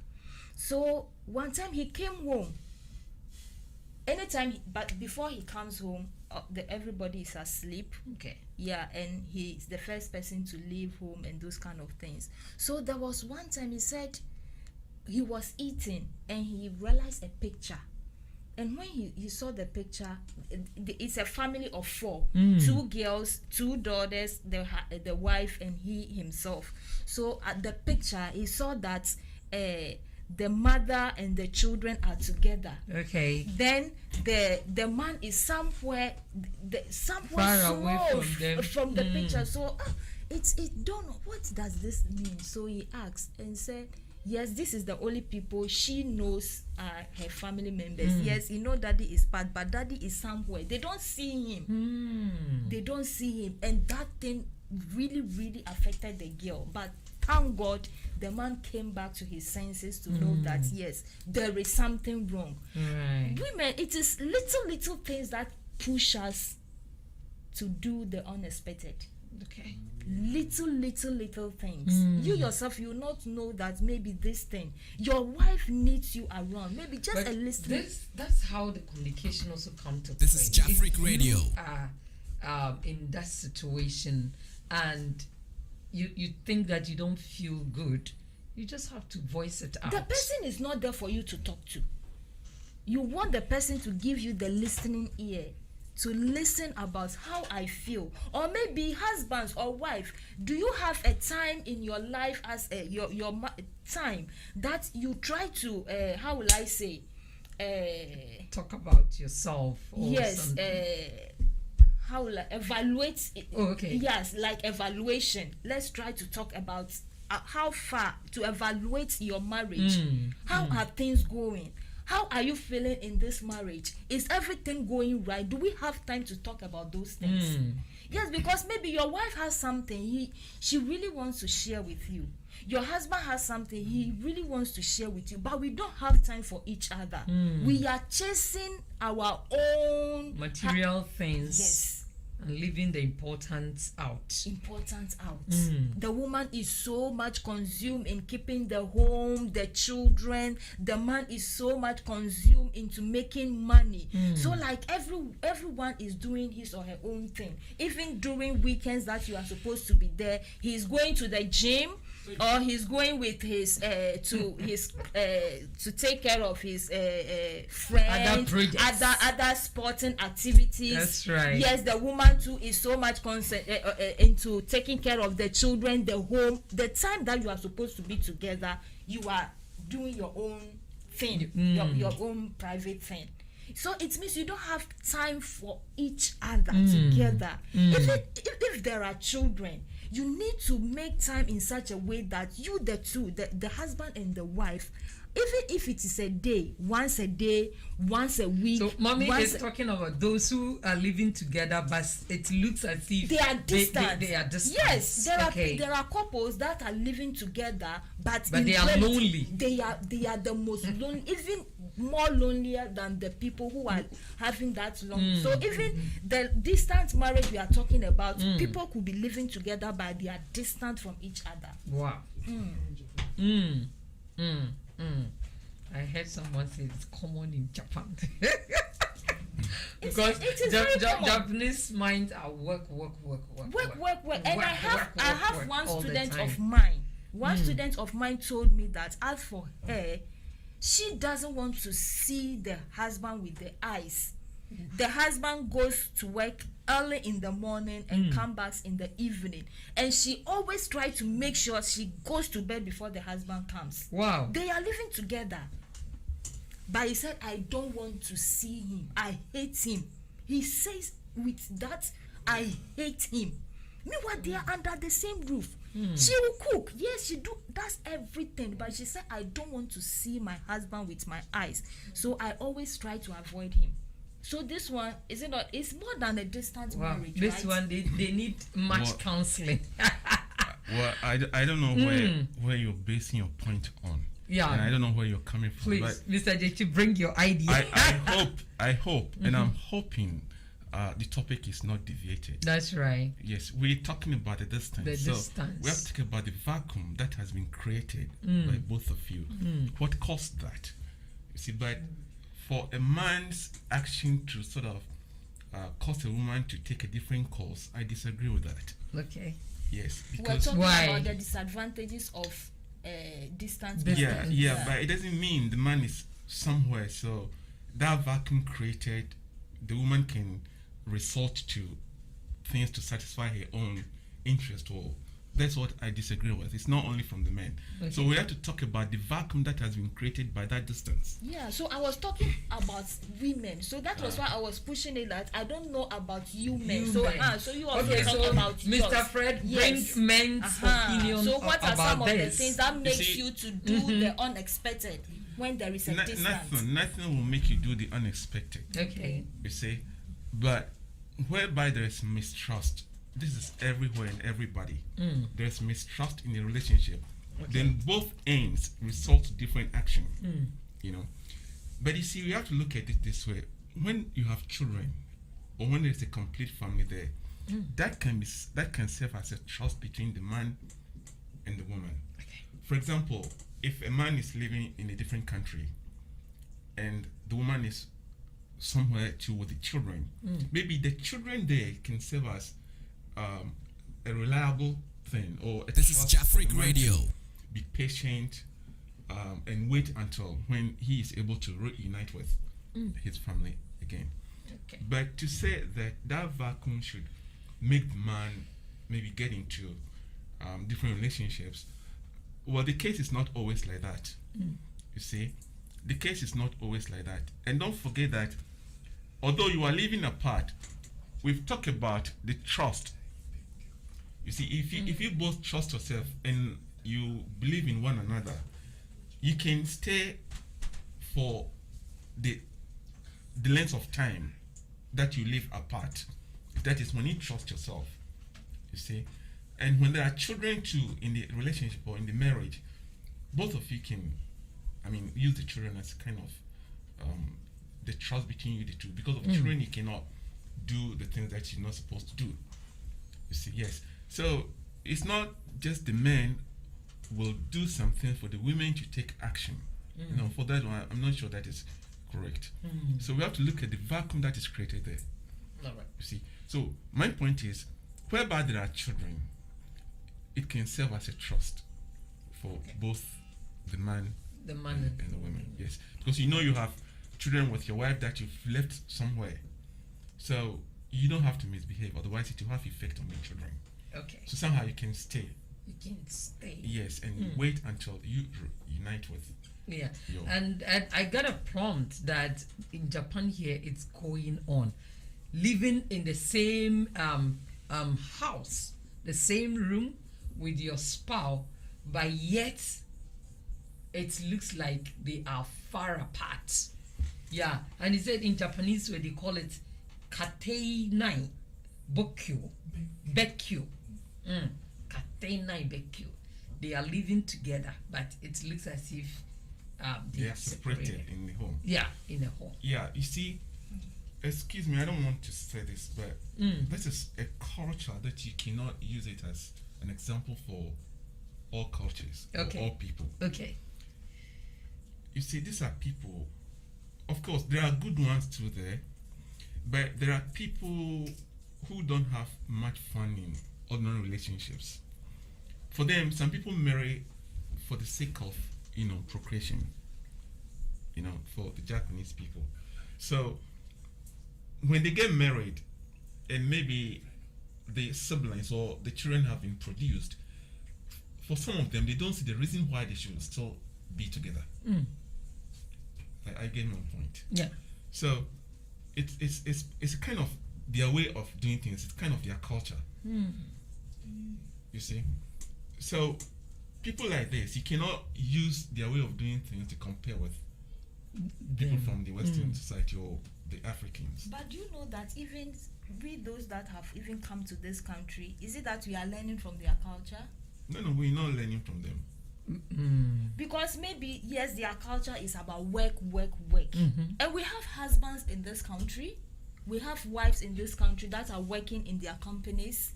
So one time he came home. But before he comes home, everybody is asleep. Okay. Yeah, and he's the first person to leave home and those kind of things. So there was one time he said he was eating and he realized a picture. And when he saw the picture, it's a family of 4, 2 girls, 2 daughters, the wife and he himself. So at the picture, he saw that the mother and the children are together. Okay. Then the man is somewhere Far away small from them. from the picture. So it don't know, what does this mean? So he asked and said, yes, this is the only people she knows are her family members. Yes, you know daddy is part, but daddy is somewhere. They don't see him. They don't see him. And that thing really, really affected the girl. But thank God, the man came back to his senses to know that, yes, there is something wrong. Right. Women, it is little things that push us to do the unexpected. Okay. Little things. You yourself, you not know that maybe this thing, your wife needs you around. Maybe just But a listening. that's how the communication also come to This play. is Jafric If Radio. You are in that situation and you think that you don't feel good, you just have to voice it out. The person is not there for you to talk to. You want the person to give you the listening ear, to listen about how I feel. Or maybe husbands or wife, do you have a time in your life as your time that you try to how will I say Talk about yourself. Or yes something. how will I evaluate it? Oh, okay. Yes, like evaluation. Let's try to talk about how far to evaluate your marriage. How are things going? How are you feeling in this marriage? Is everything going right? Do we have time to talk about those things? Yes, because maybe your wife has something she really wants to share with you. Your husband has something he really wants to share with you, but we don't have time for each other. We are chasing our own Material things. Yes. And leaving the importance out. The woman is so much consumed in keeping the home, the children. The man is so much consumed into making money. So like everyone is doing his or her own thing. Even during weekends that you are supposed to be there, he's going to the gym, or he's going with his to take care of his friends, other sporting activities. That's right. Yes, the woman too is so much into taking care of the children, the home. The time that you are supposed to be together, you are doing your own thing, your own private thing. So it means you don't have time for each other together. If there are children, you need to make time in such a way that you, the husband and the wife, even if it is a day, once a week. So mommy is talking about those who are living together, but it looks as if they are distant. They are distant. Yes, there are couples that are living together, but they are lonely. They are the most lonely, even more lonelier than the people who are having that long. So even the distant marriage we are talking about, people could be living together, but they are distant from each other. Wow. I heard someone say it's common in Japan. Because Japanese minds are work. And I have one student of mine. One student of mine told me that as for her, she doesn't want to see the husband with the eyes. The husband goes to work early in the morning and comes back in the evening, and she always tries to make sure she goes to bed before the husband comes. Wow. They are living together, but he said, I don't want to see him, I hate him. He says with that, I hate him. Meanwhile, they are under the same roof. She will cook, yes, she does everything, but she said, I don't want to see my husband with my eyes, so I always try to avoid him. So this one, is it not? It's more than a distant marriage, this right? one, they need much counseling. Well, I don't know where you're basing your point on. Yeah. And I don't know where you're coming from. Please, But Mr. Jechi, bring your idea. I hope, and I'm hoping the topic is not deviated. That's right. Yes, we're talking about the distance. We have to talk about the vacuum that has been created by both of you. What caused that? You see, but for a man's action to sort of cause a woman to take a different course, I disagree with that. Okay. Yes, We're because talking about the disadvantages of distance. Yeah, but it doesn't mean the man is somewhere. So that vacuum created, the woman can resort to things to satisfy her own interest, or that's what I disagree with. It's not only from the men. Okay. So we have to talk about the vacuum that has been created by that distance. Yeah, so I was talking about women. So that was why I was pushing it, that I don't know about you men. So you also talk about Mr. yours. Fred, bring men's opinion. So what are some of the this? things that makes you to do the unexpected when there is a distance? Nothing will make you do the unexpected. Okay. You see? But whereby there is mistrust, this is everywhere and everybody. There's mistrust in a relationship. Then both ends result to different action. You know. But you see, we have to look at it this way. When you have children, or when there's a complete family there, that can serve as a trust between the man and the woman. Okay. For example, if a man is living in a different country and the woman is somewhere too with the children, maybe the children there can serve as a reliable thing, or a This is trust for Jaffrick the man Radio. to be patient and wait until when he is able to reunite with his family again. Okay. But to say that vacuum should make the man maybe get into different relationships, well, the case is not always like that. You see, the case is not always like that. And don't forget that although you are living apart, we've talked about the trust. You see, if you both trust yourself and you believe in one another, you can stay for the length of time that you live apart. That is when you trust yourself. You see, and when there are children too in the relationship or in the marriage, both of you can, use the children as kind of the trust between you the two. Because of children, you cannot do the things that you're not supposed to do. You see, yes. So it's not just the men will do something for the women to take action. For that one, I'm not sure that is correct. So we have to look at the vacuum that is created there. All right. You see, so my point is, whereby there are children, it can serve as a trust for both the man and the woman. Yes, because you have children with your wife that you've left somewhere, so you don't have to misbehave, otherwise it will have effect on your children. Okay. So somehow you can stay. You can stay. Yes, and wait until you unite with. Yeah, Yo. and I got a prompt that in Japan here it's going on, living in the same house, the same room with your spouse, but yet it looks like they are far apart. Yeah, and he said in Japanese where they call it katei nai bokyu, bekyu, katei nai bekyu. They are living together, but it looks as if They are separated in the home. Yeah, in the home. Yeah, you see, excuse me, I don't want to say this, but this is a culture that you cannot use it as an example for all cultures, Okay. or all people. Okay. You see, these are people, of course, there are good ones too there, but there are people who don't have much fun in ordinary relationships. For them, some people marry for the sake of, procreation, for the Japanese people. So when they get married and maybe the siblings or the children have been produced, for some of them, they don't see the reason why they should still be together. I get my point. Yeah. So it's kind of their way of doing things. It's kind of their culture. You see? So people like this, you cannot use their way of doing things to compare with people from the Western society or the Africans. But do you know that even we, those that have even come to this country, is it that we are learning from their culture? No, we're not learning from them. Because maybe, yes, their culture is about work. And we have husbands in this country, we have wives in this country that are working in their companies.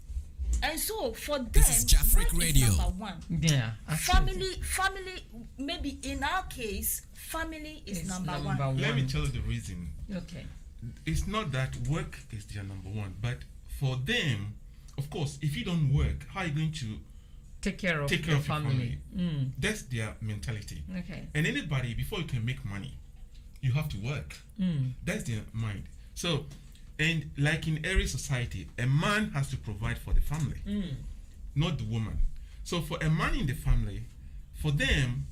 And so for them, This is Jaffrick work Radio. is number one. Yeah. Family, maybe in our case, family is It's number number one. one. Let me tell you the reason. Okay. It's not that work is their number one, but for them, of course, if you don't work, how are you going to Take care of take care your of your family. family? That's their mentality. Okay. And anybody, before you can make money, you have to work. That's their mind. So, and like in every society, a man has to provide for the family, not the woman. So for a man in the family, for them,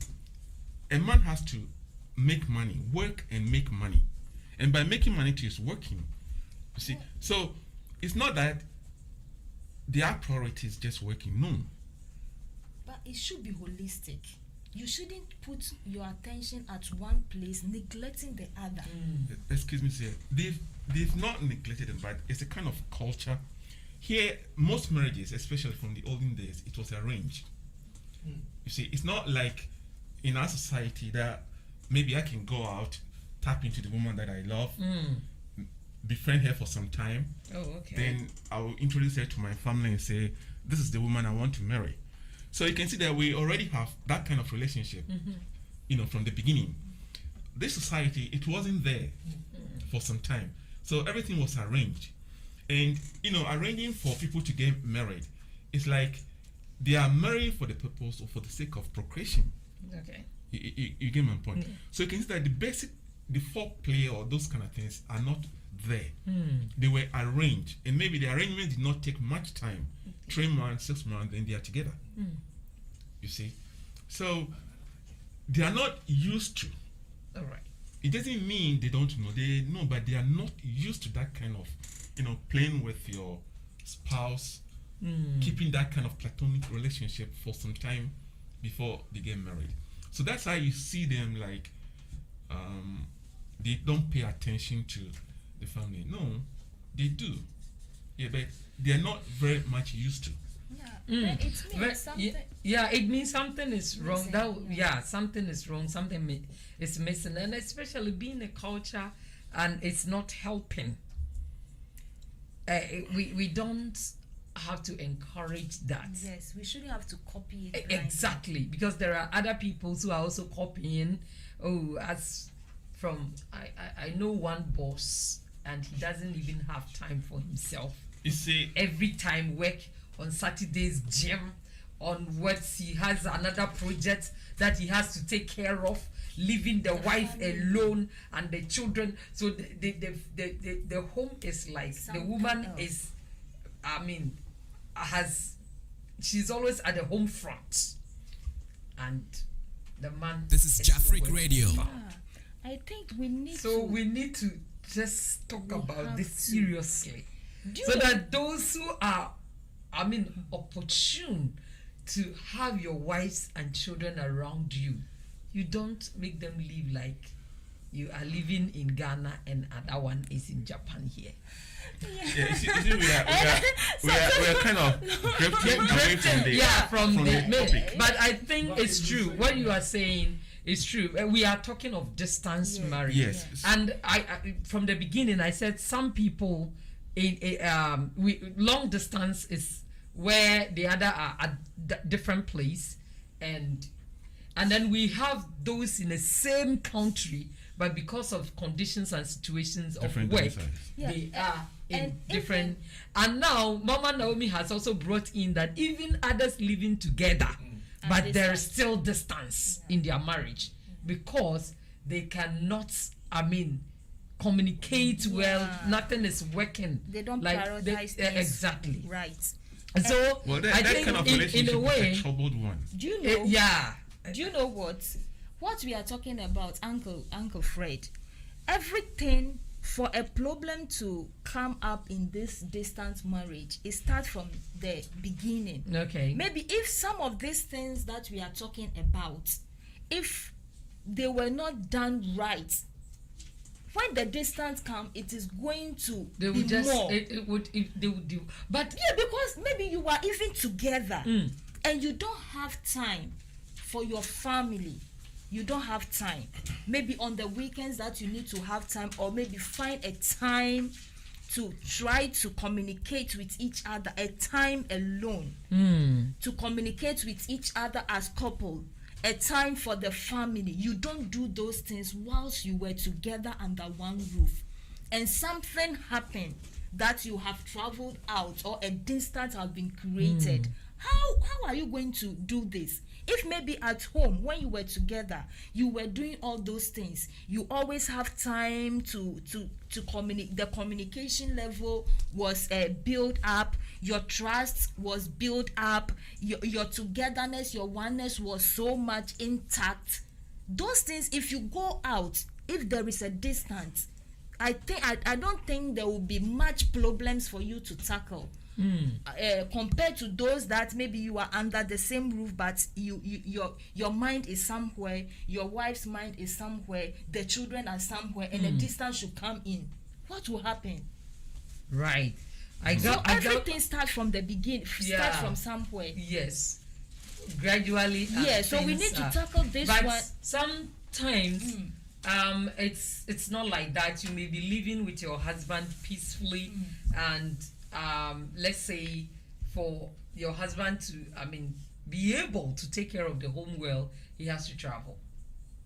a man has to make money, work and make money. And by making money, he is working. You see? So it's not that their priority is just working. No. But it should be holistic. You shouldn't put your attention at one place, neglecting the other. Excuse me, sir. They've not neglected them, but it's a kind of culture. Here, most marriages, especially from the olden days, it was arranged. You see, it's not like in our society that maybe I can go out, tap into the woman that I love, befriend her for some time. Oh, okay. Then I will introduce her to my family and say, this is the woman I want to marry. So you can see that we already have that kind of relationship, from the beginning. This society, it wasn't there for some time. So everything was arranged. And, arranging for people to get married, it's like they are married for the purpose or for the sake of procreation. Okay. You get my point. So you can see that the foreplay or those kind of things are not there. They were arranged, and maybe the arrangement did not take much time. 3 months, 6 months, then they are together. You see, so they are not used to. All right. It doesn't mean they don't know. They know, but they are not used to that kind of, playing with your spouse, keeping that kind of platonic relationship for some time before they get married. So that's how you see them like they don't pay attention to the family. No, they do. Yeah, but they're not very much used to. Yeah, it means something. Yeah, it means something is wrong. Something is wrong. Something is missing, and especially being a culture, and it's not helping. We don't have to encourage that. Yes, we shouldn't have to copy it. Exactly, because there are other people who are also copying. I know one boss, and he doesn't even have time for himself. You see, every time work on Saturdays, gym, on what he has another project that he has to take care of, leaving the wife alone and the children. So the home is like Something the woman else. she's always at the home front, and the man. This is Jafric nowhere Radio. to be found. I think we need So we need to just talk about have this to. seriously, Do you so know- that those who are, opportune to have your wives and children around you, you don't make them live like you are living in Ghana and other one is in Japan here. yeah, you see, we are kind of drifting away from the topic. But I think it's true. What you are saying is true. We are talking of distance marriage. Yes. And I from the beginning I said some people long distance is where the other are at different place, and then we have those in the same country, but because of conditions and situations Different of work, insights. they are in and different. And now Mama Naomi has also brought in that even others living together, but And there is distance. still distance in their marriage because they cannot. Communicate well. Nothing is working. They don't like prioritize things. Exactly. Right. So Well, I that think kind of in relationship a way, is a troubled one. Do you know? yeah. Do you know what we are talking about, Uncle Fred? Everything for a problem to come up in this distant marriage, it starts from the beginning. Okay. Maybe if some of these things that we are talking about, if they were not done right, when the distance comes, it is going to They be would just more. they would do, but Yeah, because maybe you are even together and you don't have time for your family. You don't have time. Maybe on the weekends that you need to have time, or maybe find a time to try to communicate with each other, a time alone to communicate with each other as couple, a time for the family. You don't do those things whilst you were together under one roof, and something happened that you have traveled out or a distance has been created. How are you going to do this? If maybe at home when you were together you were doing all those things, you always have time to communicate. The communication level was built up, your trust was built up, your togetherness, your oneness was so much intact. Those things, if you go out, if there is a distance, I don't think there will be much problems for you to tackle. Compared to those that maybe you are under the same roof, but your mind is somewhere, your wife's mind is somewhere, the children are somewhere, and a distance should come in. What will happen? right. Everything starts from the beginning. Start from somewhere. Yes. Gradually. Yeah. So we need to tackle this but one. sometimes It's not like that. You may be living with your husband peacefully, and let's say for your husband to, be able to take care of the home well, he has to travel,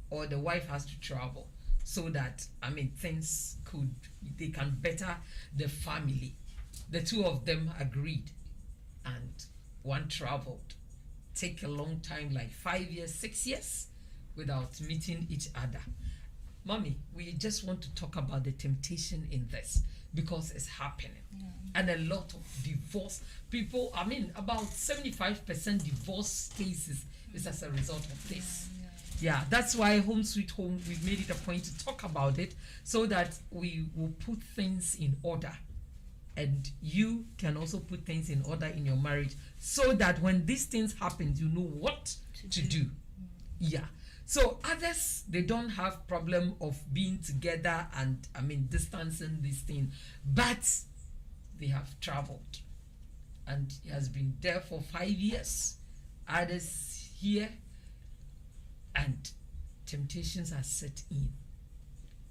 or the wife has to travel, so that they can better the family. The two of them agreed, and one traveled. Take a long time, like 5 years, 6 years, without meeting each other. Mommy, we just want to talk about the temptation in this because it's happening. And a lot of divorce people, about 75% divorce cases is as a result of this. Yeah, that's why Home Sweet Home, we've made it a point to talk about it so that we will put things in order. And you can also put things in order in your marriage so that when these things happen, you know what to do. Yeah. So others, they don't have problem of being together and distancing this thing, but they have traveled, and he has been there for 5 years. Others here, and temptations are set in.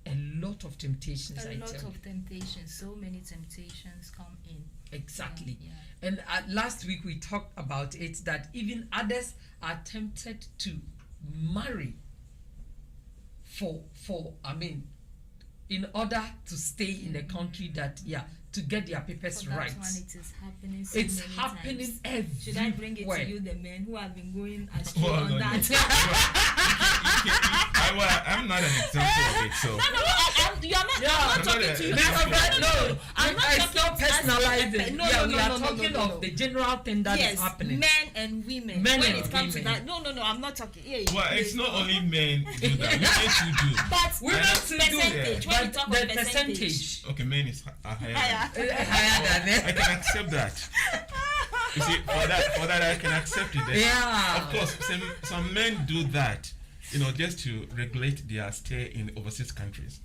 A lot of temptations. A lot of temptations. So many temptations come in. Exactly. And last week we talked about it, that even others are tempted to marry in order to stay in a country that to get their papers right. One, it is happening. It's happening everywhere. Should I bring it to you, the men who have been going astray on that? I'm not an example of it, so. You are not. I'm not talking to you. No, I'm not it's not personalizing. We are talking of the general thing that is happening. Men and women. When it comes to that, no, I'm not talking. Well, it's not only men do that. Women too do. But women too percentage. do. When you But talk the about percentage. Okay, men is higher. Higher than it. I can accept that. You see, for that I can accept it. Yeah. Of course, some men do that, just to regulate their stay in overseas countries.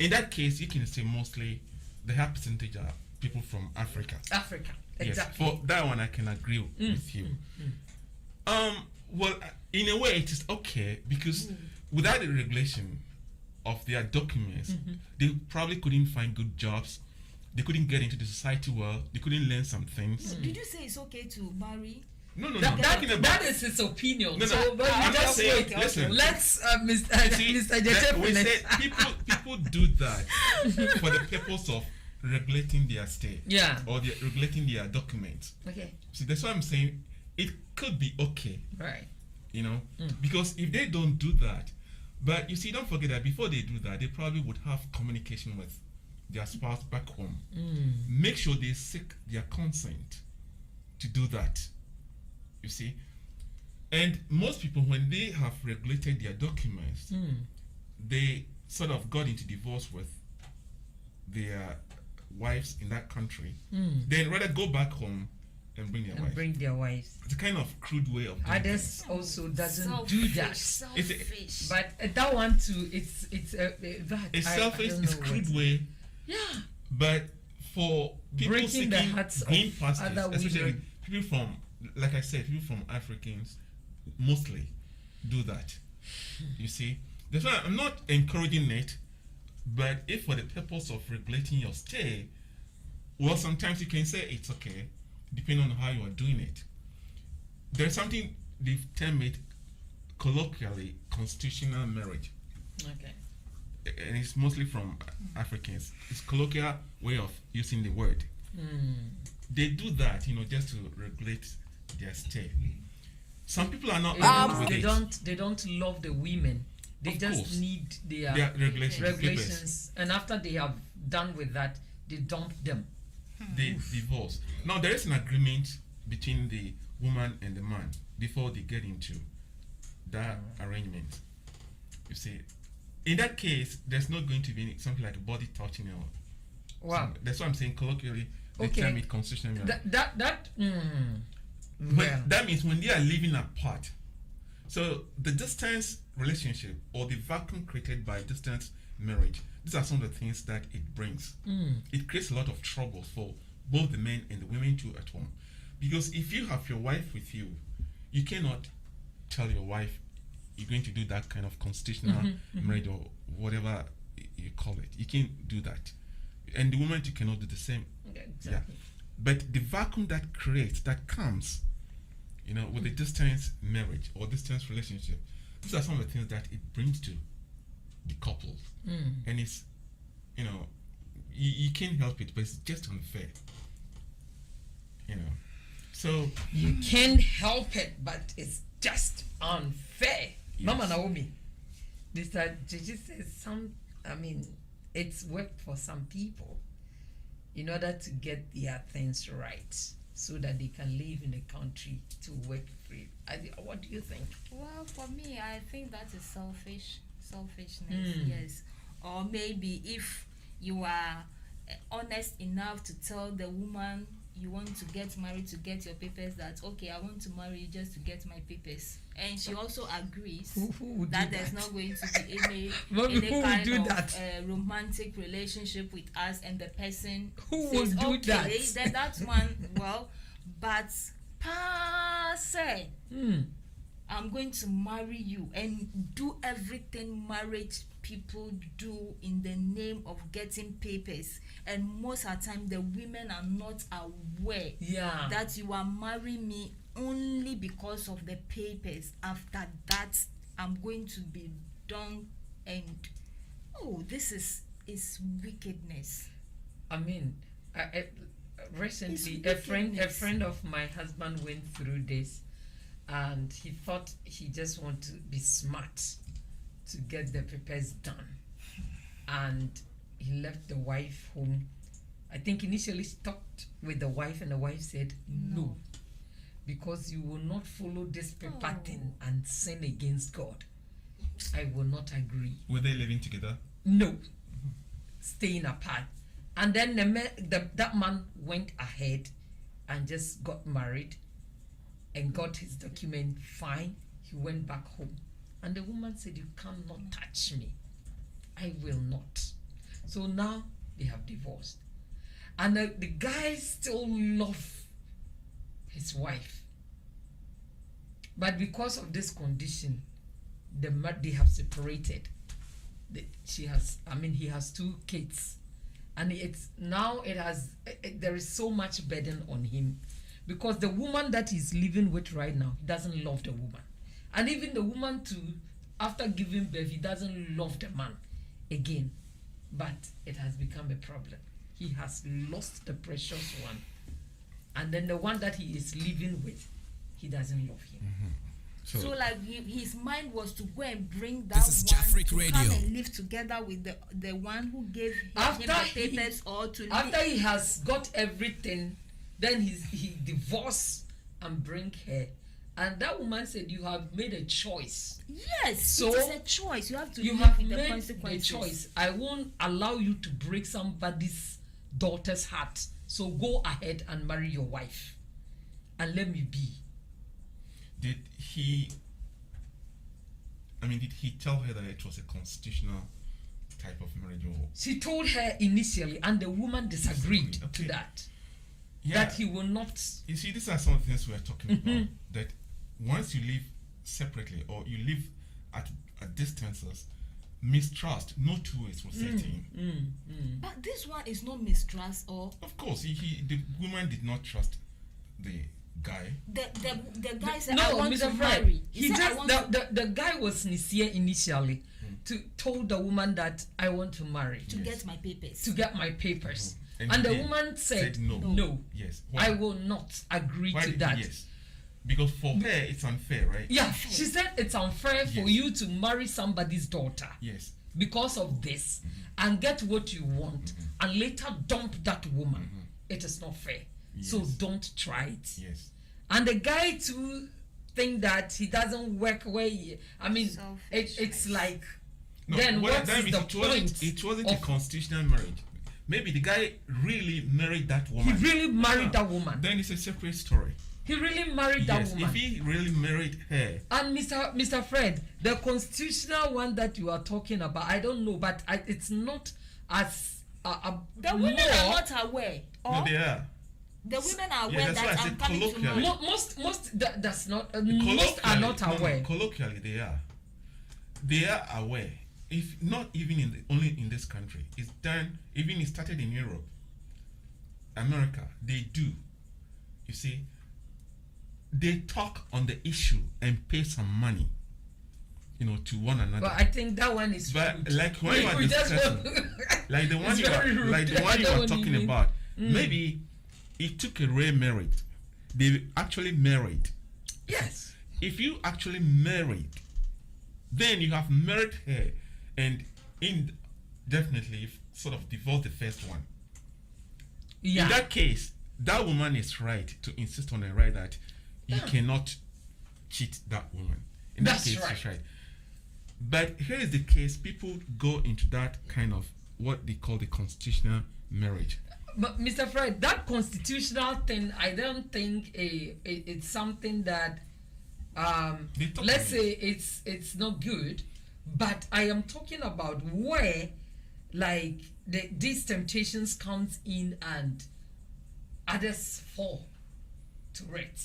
In that case, you can say mostly the high percentage are people from Africa. Exactly. Yes, for that one I can agree with you. Well, in a way it is okay because without the regulation of their documents, they probably couldn't find good jobs. They couldn't get into the society well. They couldn't learn some things. Did you say it's okay to marry? No. That is his opinion. No, so, but I'm you just just saying, wait. listen. Let's, See, Mr. that Jete we finish. said people do that for the purpose of regulating their stay. Yeah. Or regulating their documents. Okay. See, that's why I'm saying it could be okay. Right. Because if they don't do that, but you see, don't forget that before they do that, they probably would have communication with their spouse back home. Make sure they seek their consent to do that. You see, and most people, when they have regulated their documents, they sort of got into divorce with their wives in that country. Then rather go back home and bring their wives. It's a kind of crude way of doing Others things. also doesn't Selfish, do that. Selfish. But that one too, it's that. It's I selfish, don't it's know crude what- way. Yeah. But for people Breaking the seeking hearts of green pastures, other especially women. people from, like I said, people from Africans mostly do that. You see, that's why I'm not encouraging it, but if for the purpose of regulating your stay, well, sometimes you can say it's okay, depending on how you are doing it. There's something they've termed it colloquially constitutional marriage. Okay. And it's mostly from Africans. It's colloquial way of using the word. They do that, just to regulate their stay. Some people are not with They it. don't love the women. They Of just course. need their Their regulations. regulations, and after they have done with that, they dump them. They divorce. Now there is an agreement between the woman and the man before they get into that arrangement. You see, in that case, there's not going to be something like body touching or. Wow. That's why I'm saying colloquially they Okay. term it constitutional marriage. Well, That means when they are living apart, so the distance relationship or the vacuum created by distance marriage, these are some of the things that it brings. It creates a lot of trouble for both the men and the women too at home. Because if you have your wife with you, you cannot tell your wife you're going to do that kind of constitutional marriage or whatever you call it. You can't do that. And the woman, you cannot do the same. Exactly. Yeah. But the vacuum that creates, that comes, with a distance marriage or distance relationship, these are some of the things that it brings to the couple. And it's, you can't help it, but it's just unfair. So You can't help it, but it's just unfair. Yes. Mama Naomi, Mr. Gigi says it's worked for some people in order to get their things right so that they can live in a country to work free. What do you think? Well, for me, I think that is selfishness, yes. Or maybe if you are honest enough to tell the woman you want to get married to get your papers, that okay, I want to marry you just to get my papers, and she also agrees Who would that do there's that? not going to be any Mommy, who would kind do of that? romantic relationship with us, and the person Who says, would do okay, that? then that's one. Well, but say I'm going to marry you and do everything marriage people do in the name of getting papers, and most of the time the women are not aware that you are marrying me only because of the papers. After that, I'm going to be done, and this is wickedness. Recently a friend of my husband went through this, and he thought he just want to be smart to get the papers done, and he left the wife home. I think initially talked with the wife, and the wife said no, because you will not follow this paper thing and sin against God. I will not agree. were they living together? No, staying apart. And then that man went ahead and just got married and got his document fine. He went back home, and the woman said, "You cannot touch me. I will not." So now they have divorced, and the guy still loves his wife, but because of this condition, they have separated. He has 2 kids, and there is so much burden on him, because the woman that he's living with right now, he doesn't love the woman, and even the woman too, after giving birth, he doesn't love the man again. But it has become a problem. He has lost the precious one, and then the one that he is living with, he doesn't love him. So like his mind was to go and bring that This is one Jaffrick to Radio. come and live together with the one who gave him the papers, or to After live. he has got everything, then he divorced and bring her. And that woman said, "You have made a choice. Yes, So it is a choice. You have to You live have with the made the consequences. choice. I won't allow you to break somebody's daughter's heart. So go ahead and marry your wife, and let me be." Did he tell her that it was a constitutional type of marriage, or She told her initially, and the woman disagreed Okay. to that. yeah? That he will not. You see, these are some of the things we are talking about. That once you live separately or you live at distances, mistrust, no 2 ways will set in. But this one is not mistrust, or Of course, the woman did not trust the guy. the guy said, No, "I want Mr. to Fred. marry." He said, "I just want to the guy was sincere initially told the woman that I want to marry get my papers." to get my papers, And and he the did. woman said no. no. Yes. I will not agree Why to did that. he? Yes. Because for her it's unfair, right? Yeah, she said it's unfair for Yes. you to marry somebody's daughter Yes. because of this and get what you want and later dump that woman. It is not fair. So Yes. don't try it. Yes. And the guy too think that he doesn't work where it's Selfishness. like No, then well, what that is means the point? it wasn't a of- constitutional marriage. Maybe the guy really married that woman. He really married that woman. Then it's a separate story. He really married that Yes, woman. if he really married her, And Mr. Fred, the constitutional one that you are talking about, I don't know, but it's not as The women are not aware. Or no, they are. the women are Yeah, aware that's why I that I'm said coming to colloquially. marry. most that's not most are not Colloquially- aware. No, colloquially, they are. they are aware. If not even only in this country, it's done. Even it started in Europe, America. They do. You see, they talk on the issue and pay some money, to one another. But I think that one is But rude. like when you are We just discussing, want- like the one It's very rude. like the I one you don't are want talking even- about, maybe it took a rare merit. They actually married. Yes. If you actually married, then you have married her, and definitely you've sort of divorced the first one. Yeah. In that case, that woman is right to insist on the right that you cannot cheat that woman. In That's that case, right. she's right. But here is the case: people go into that kind of what they call the constitutional marriage. But Mr. Fred, that constitutional thing, I don't think it's something that They talk let's on it. say it's not good, but I am talking about where like these temptations comes in and others fall to it.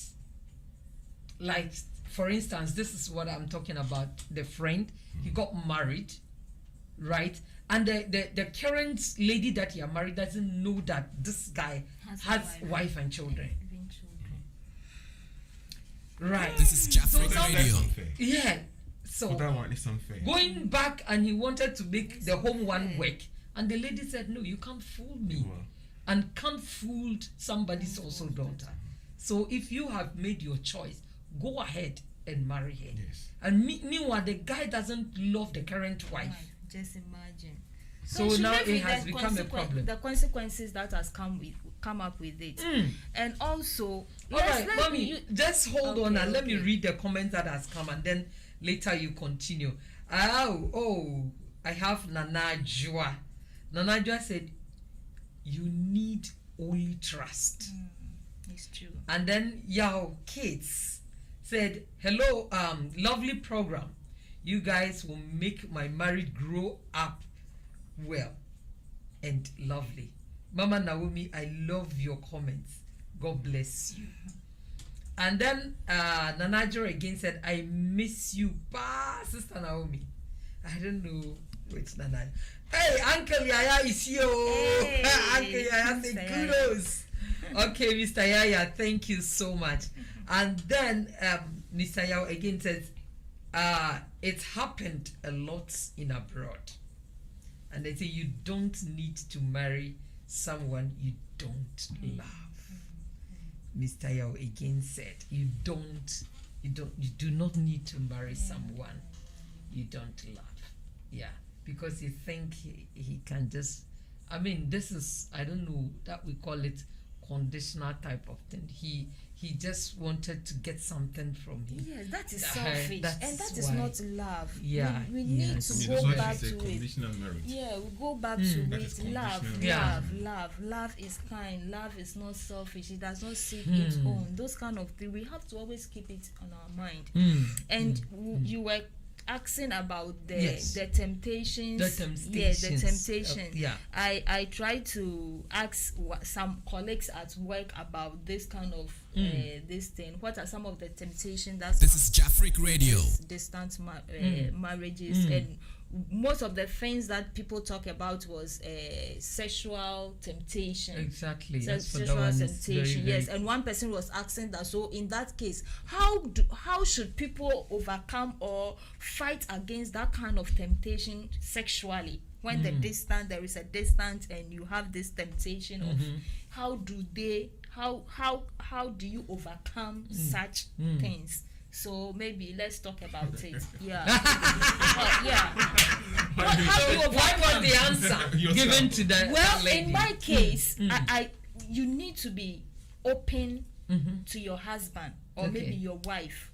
Like for instance, this is what I'm talking about. The friend, he got married, right? And the current lady that he are married doesn't know that this guy has wife and children. Even children. Right. This is Jafric That's Radio. unfair. Yeah. So That one is unfair. going back, and he wanted to make the home one work, and the lady said, no, you can't fool me, Wow. and can't fool somebody's also daughter. So if you have made your choice, go ahead and marry her. Yes. And meanwhile, the guy doesn't love the current wife. Right, just imagine. So she now live it with has the become a problem. The consequences that has come up with it, and also. All yes, right, let mommy, me- just hold on Okay, and let me okay. read the comments that has come, and then later you continue. Oh, I have Nana Jua. Nana Jua said, you need only trust. It's true. And then Yao Kids said, hello, lovely program. You guys will make my marriage grow up well and lovely. Mama Naomi, I love your comments. God bless you. And then Nanajo again said, I miss you, Sister Naomi. I don't know which Nana. Hey, Uncle Yaya is here. Hey, Uncle Yaya say Mr. Yaya. kudos. Okay, Mr. Yaya, thank you so much. And then Mr. Yao again says, it's happened a lot in abroad. And they say you don't need to marry someone you don't love. Mr. Yao again said, you do not need to marry someone you don't love. Yeah, because you think he can just, I mean, this is, I don't know, that we call it conditional type of thing. He just wanted to get something from him. Yes, that is That- selfish, that's and that is why. not love. Yeah, we need yes. to That's go why back she said to it. conditional marriage. Yeah, we go back to That is it. Love, conditional. Yeah. love is kind. Love is not selfish. It does not seek its own. Those kind of things. We have to always keep it on our mind. And you were asking about the Yes. the temptations. The temptations. Yeah, the temptation. Yeah. I try to ask some colleagues at work about this kind of this thing. What are some of the temptations that This is Jafric Radio. distant marriages, and most of the things that people talk about was sexual temptation. Exactly. That's what Sexual that one is temptation, very, yes. very- And one person was asking that, so in that case, how should people overcome or fight against that kind of temptation sexually? When there is a distance and you have this temptation of how do you overcome such things? So maybe let's talk about it. Yeah. Yeah. How do you What was overcome? the answer Yourself. given to the Well, lady? in my case, you need to be open to your husband or Okay. maybe your wife.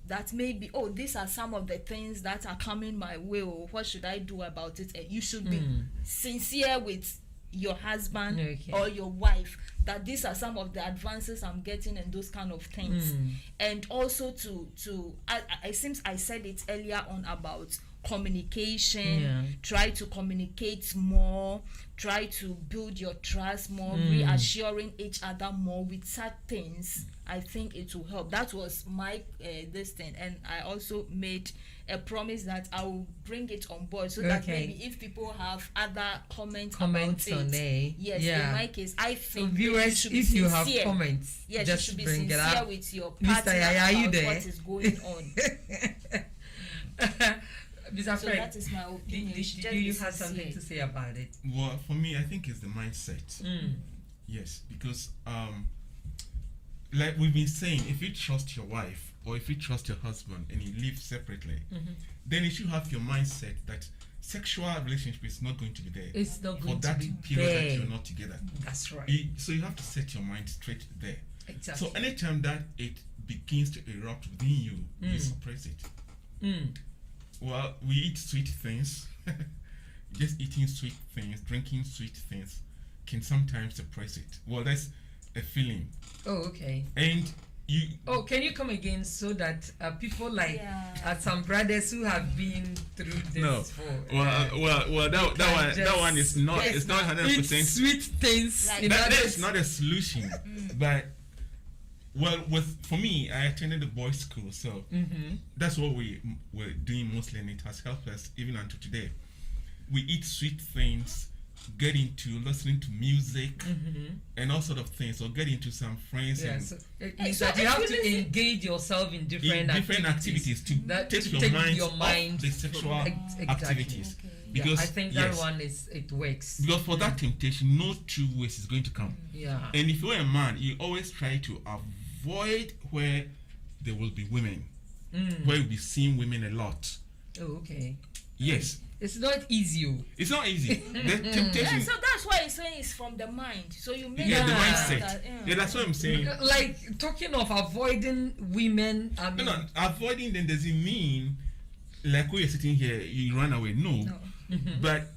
That maybe, these are some of the things that are coming my way, or what should I do about it? And you should be sincere with your husband Okay. or your wife, that these are some of the advances I'm getting and those kind of things. And also to I seems I said it earlier on about communication. Yeah. Try to communicate more. Try to build your trust more, reassuring each other more with such things. I think it will help. That was my this thing, and I also made a promise that I will bring it on board so that Okay. maybe if people have other comments Comments about on it, it. yes, Yeah. in my case, I So think viewers, should be if you have sincere. comments, Yes, just you should be bring it sincere up. with your Mr. partner Yaya, are you about there? what is going on. Mr. So Fred, that is my opinion. do Just you be have something sincere. to say about it? Well, for me, I think it's the mindset. Mm. Yes, because like we've been saying, if you trust your wife or if you trust your husband and you live separately, then you should have your mindset that sexual relationship is not going to be there It's not for going to that be period that there. you're not together. That's right. So you have to set your mind straight there. Exactly. So anytime that it begins to erupt within you, you suppress it. Mm. Well, we eat sweet things. Just eating sweet things, drinking sweet things can sometimes suppress it. Well, that's a feeling. Oh, okay. And you Oh, can you come again so that people like Yeah. some brothers who have been through this no. for Well, that one is not. Yes, It's not eat 100%. sweet things. Like in That others. is not a solution. But well, for me, I attended a boys' school, so that's what we were doing mostly, and it has helped us even until today. We eat sweet things, get into listening to music, and all sort of things, or get into some friends Yeah, and so it means so that you if have you to listen- engage yourself in different, activities to that take to your take mind your off mind the from- sexual exactly. activities. Okay. Because I think that yes, one it works. because for that temptation, no two ways is going to come. Yeah. And if you're a man, you always try to avoid where there will be women, where you'll be seeing women a lot. Oh, okay. Yes, It's not easy. Oh. it's not easy. The Yeah, temptation, so that's why it's saying it's from the mind. So you make yeah, the Yeah. mindset. that, Yeah, that's what I'm saying. Like talking of avoiding women. I mean, No, avoiding them doesn't mean like when you're sitting here, you run away. No, but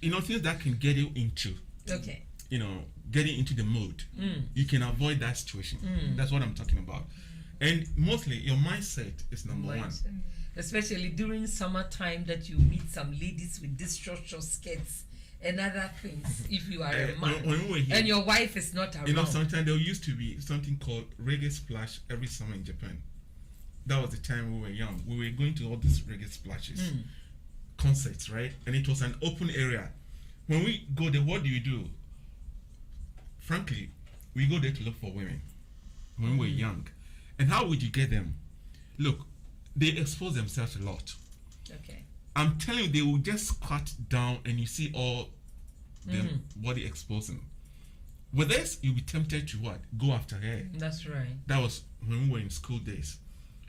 things that can get you into, okay. Getting into the mode. You can avoid that situation. That's what I'm talking about. And mostly, your mindset is number one. Especially during summertime, that you meet some ladies with these short skirts and other things. If you are a man When we were here, and your wife is not around. sometimes there used to be something called reggae splash every summer in Japan. That was the time we were young. We were going to all these reggae splashes, concerts, right? And it was an open area. When we go there, what do? Frankly, we go there to look for women when we were young. And how would you get them? Look, they expose themselves a lot. Okay. I'm telling you, they will just squat down and you see all the body exposing. With this, you'll be tempted to what? Go after her. That's right. That was when we were in school days.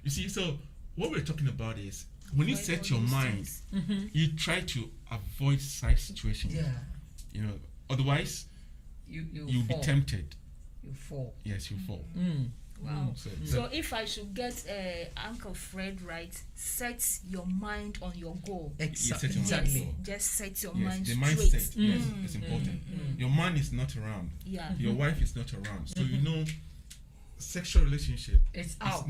You see, so what we're talking about is when you Avoid set all your those mind, things. you try to avoid such situations. Yeah. Otherwise, You you'll fall. be tempted. You fall. Yes, you fall. Wow. So, So if I should get Uncle Fred right, set your mind on your goal. set your mind Exactly. on your goal. Just set your Yes, mind the straight. mindset, yes, it's important. Your man is not around. Yeah. Your wife is not around. So sexual relationship. It's is out.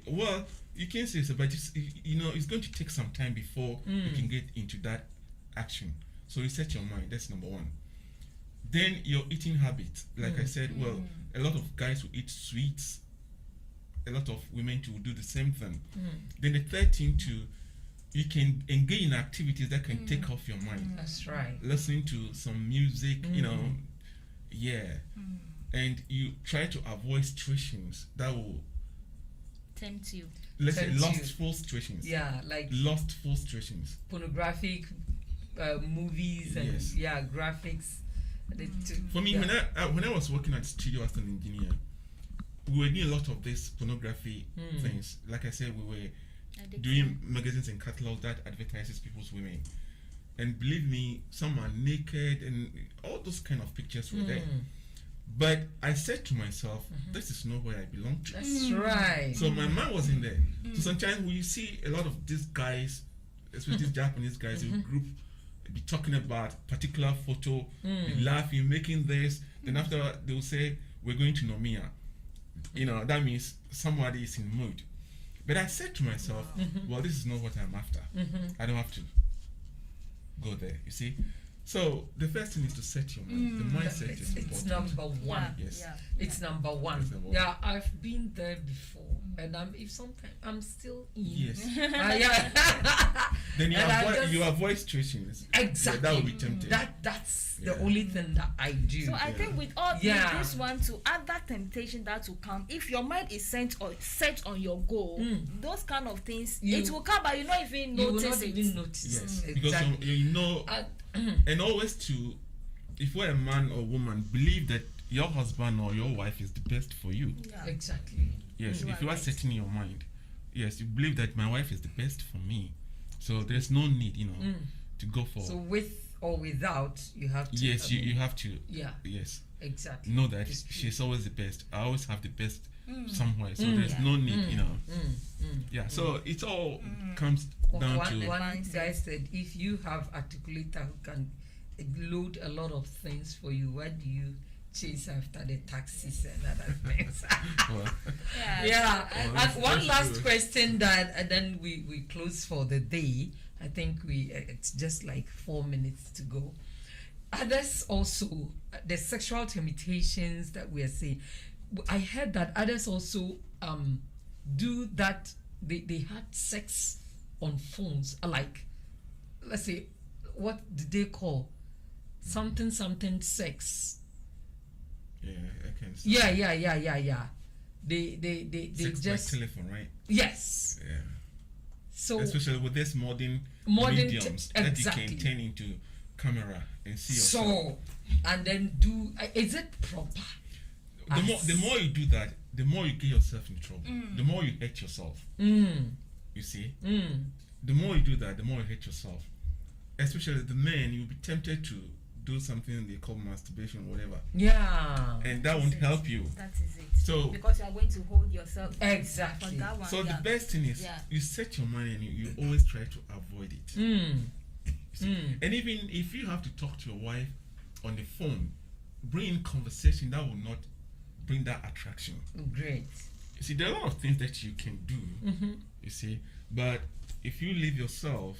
Well, you can say so, but it's going to take some time before you can get into that action. So you set your mind. That's number one. Then your eating habit. Like I said, well, a lot of guys will eat sweets. A lot of women will do the same thing. Then the third thing too, you can engage in activities that can take off your mind. That's right. Listening to some music, and you try to avoid situations that will, Tempt you. let's say, Tempt you. lustful situations. Yeah, like Lustful situations. pornographic movies and Yes. graphics. For me, when I was working at studio as an engineer, we were doing a lot of these pornography things. Like I said, we were doing magazines and catalogs that advertises people's women. And believe me, some are naked and all those kind of pictures were there. But I said to myself, this is not where I belong to. That's right. So my mind was in there. So sometimes we see a lot of these guys, especially these Japanese guys, in group, be talking about particular photo, be laughing, making this. Then after they will say, we're going to Nomiya. That means somebody is in mood. But I said to myself, well, this is not what I'm after. I don't have to go there, you see. So the first thing is to set your mind. The mindset is It's important. number one. Yes. Yeah. It's number one. It's number one. Yeah, I've been there before, and if sometimes I'm still in. Yes. Yeah. Then And I just- you avoid situations. Exactly. That will be tempting. That's the Yeah. only thing that I do. So I think with all Yeah. with this one, to add that temptation that will come, if your mind is set on your goal, those kind of things, it will come, but you not even you will notice not it. even notice. Yes, Exactly. because you know, and always if you're a man or woman, believe that your husband or your wife is the best for you. Yeah. Exactly. Yes, You if are you are right. setting in your mind, yes, you believe that my wife is the best for me, so there's no need, to go for. So with or without, you have to. yes, I mean, you have to. Yeah. Yes, Exactly. know that It's true. she's always the best. I always have the best somewhere, so there's no need, Yeah, so it all comes down One to. mindset. guy said, if you have articulator who can load a lot of things for you, why do you chase after the taxis and other things? Well, Yeah. Well, And one that's last true. question that, and then we close for the day. I think it's just like 4 minutes to go. Others also, the sexual temptations that we are seeing. I heard that others also do that. They had sex on phones, like, let's say, what did they call something sex? yeah, I can. See. Yeah. They Sex just by telephone, right? yes. Yeah. So Especially with this modern mediums that exactly. you can turn into camera and see yourself. So and then do is it proper? The more you do that, the more you get yourself in trouble. The more you hurt yourself. You see, the more you do that, the more you hurt yourself. Especially the men, you'll be tempted to do something they call masturbation, whatever, Yeah. and that won't help you. That is it. So- because you are going to hold yourself Exactly. for that one. So yeah. the best thing is Yeah. you set your mind and you always try to avoid it. You see? And even if you have to talk to your wife on the phone, bring in conversation that will not bring that attraction. Great. You see, there are a lot of things that you can do, you see, but if you leave yourself,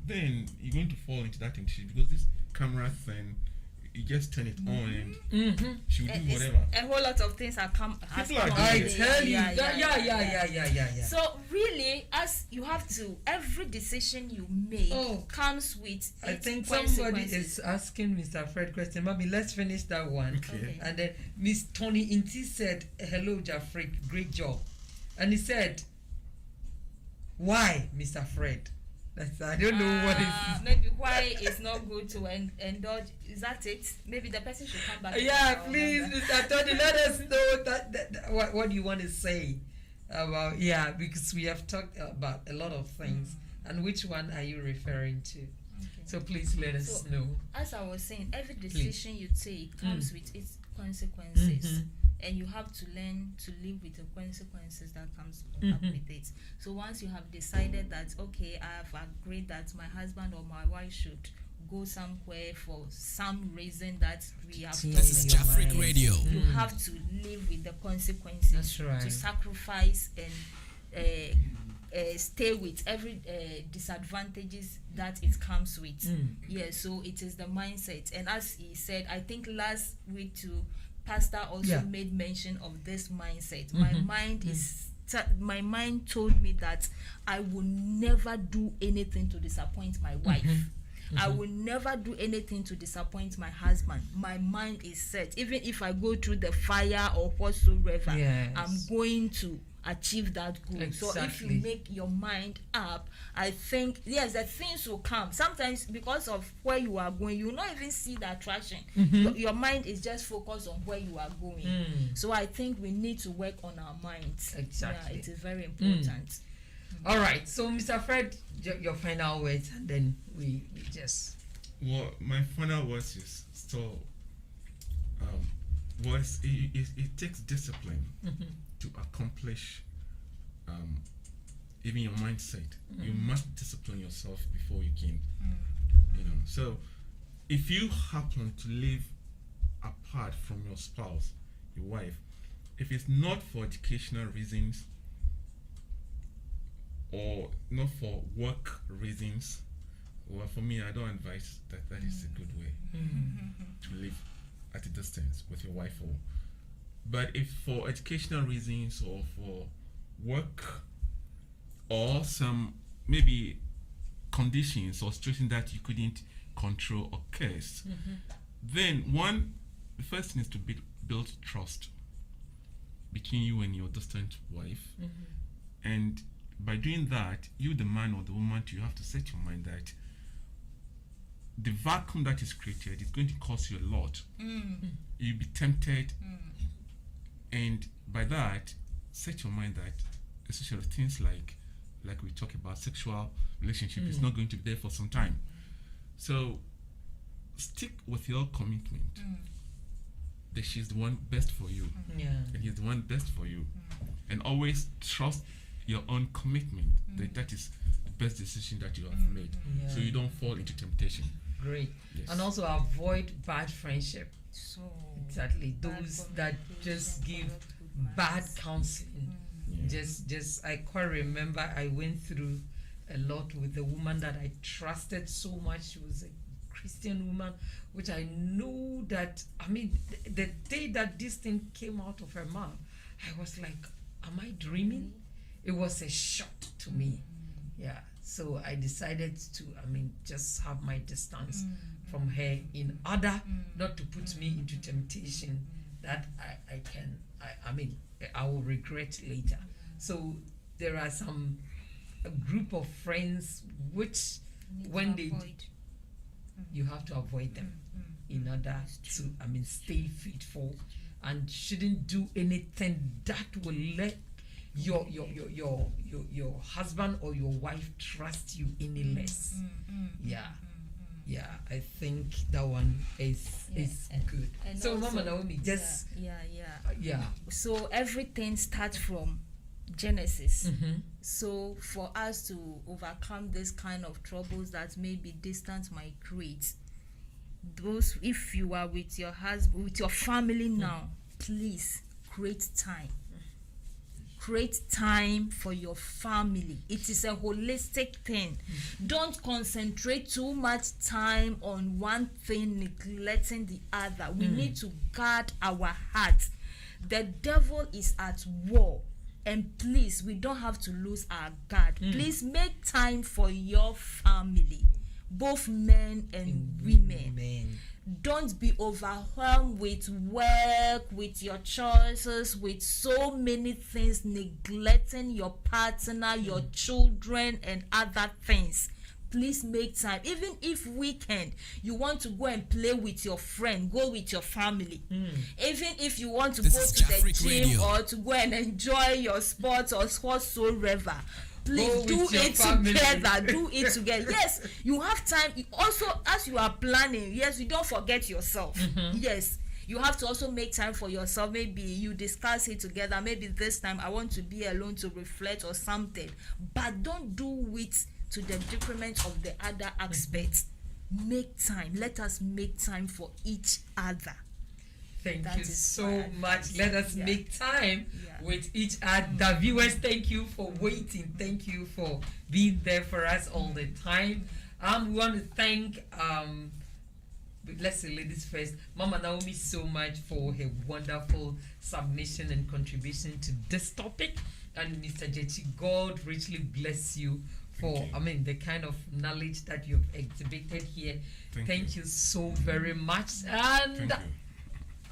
then you're going to fall into that temptation because this camera thing, you just turn it on and she will do It's- whatever. a whole lot of things has come are doing I it. tell you. Yeah. So really, as you have to, every decision you make Oh. comes with I its think somebody consequences. is asking Mr. Fred question. Mommy, let's finish that one. Okay. And then Miss Tony Inti said, "Hello, Jafric, great job." And he said, "Why, Mr. Fred?" That's, I don't know what is. Maybe why it's not good to indulge. Is that it? Maybe the person should come back. Yeah, I'll please, remember. Mr. Tony, let us know that what do you want to say about because we have talked about a lot of things. And which one are you referring to? Okay. So please let us So, know. As I was saying, every decision you take comes with its consequences, Mhm. and you have to learn to live with the consequences that comes up Mhm. with it. So once you have decided that, okay, I have agreed that my husband or my wife should go somewhere for some reason that we have This talked This is your about, Jafric mind. Radio. you have to live with the consequences. That's right. To sacrifice and stay with every disadvantages that it comes with. Yeah, so it is the mindset. And as he said, I think last week too, Pastor also Yeah. made mention of this mindset. My mind is my mind told me that I will never do anything to disappoint my wife. I will never do anything to disappoint my husband. My mind is set. Even if I go through the fire or whatsoever, Yes. I'm going to achieve that goal. So if you Exactly. make your mind up, I think yes, the things will come. Sometimes because of where you are going, you will not even see the attraction. Your mind is just focused on where you are going. So I think we need to work on our minds. Exactly. Yeah, it is very important. All right. So, Mr. Fred, your final words, and then we just. Well, my final words is still it takes discipline to accomplish even your mindset. You must discipline yourself before you can. So if you happen to live apart from your spouse, your wife, if it's not for educational reasons, or not for work reasons, well, for me, I don't advise that. That is a good way to live at a distance with your wife. But if for educational reasons or for work or some maybe conditions or situations that you couldn't control or curse, then the first thing is to build trust between you and your distant wife. And by doing that, you, the man or the woman, you have to set your mind that the vacuum that is created is going to cost you a lot. You'll be tempted, and by that, set your mind that especially things like we talk about sexual relationship is not going to be there for some time. So stick with your commitment that she's the one best for you, and he's the one best for you, and always trust your own commitment that is the best decision that you have made, so you don't fall into temptation. Great. Yes. And also avoid bad friendship. So Exactly. Those that just give bad counseling. Just I quite remember I went through a lot with a woman that I trusted so much. She was a Christian woman, which I know that, I mean, the day that this thing came out of her mouth, I was like, am I dreaming? It was a shock to me. Yeah. So I decided to, just have my distance from her in order not to put me into temptation that I will regret later. So there are a group of friends which when they you have to avoid them in order to stay faithful, and shouldn't do anything that will let your husband or your wife trust you any less. Yeah, I think that one is good. And So also, Mama Naomi, just so everything starts from Genesis. So for us to overcome this kind of troubles that maybe distance might create, those, if you are with your husband, with your family now, please create time. Create time for your family. It is a holistic thing. Don't concentrate too much time on one thing, neglecting the other. We need to guard our heart. The devil is at war. And please, we don't have to lose our guard. Please make time for your family, both men and women. Don't be overwhelmed with work, with your choices, with so many things, neglecting your partner, your children, and other things. Please make time. Even if weekend you want to go and play with your friend, go with your family. Even if you want to go to the gym or to go and enjoy your sports or whatsoever, please do it together. Do it together. Yes, you have time. Also, as you are planning, yes, you don't forget yourself. Yes, you have to also make time for yourself. Maybe you discuss it together. Maybe this time I want to be alone to reflect or something. But don't do it to the detriment of the other aspects. Make time. Let us make time for each other. Thank That you is so my much. advice. Let us make time with each other. Viewers, thank you for waiting. Thank you for being there for us all the time. We want to thank, let's say ladies first, Mama Naomi so much for her wonderful submission and contribution to this topic. And Mr. Jechi, God richly bless you for, the kind of knowledge that you've exhibited here. Thank you so very much. And Thank you.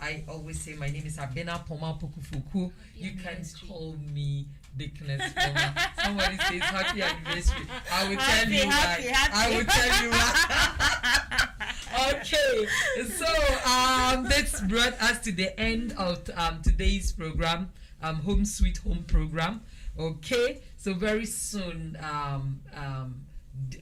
I always say my name is Abena Poma Pokufuku. You can call me Dickness Poma. Somebody says happy anniversary. I will tell you why. I will tell you why. Okay, so this brought us to the end of today's program, Home Sweet Home program. Okay, so very soon,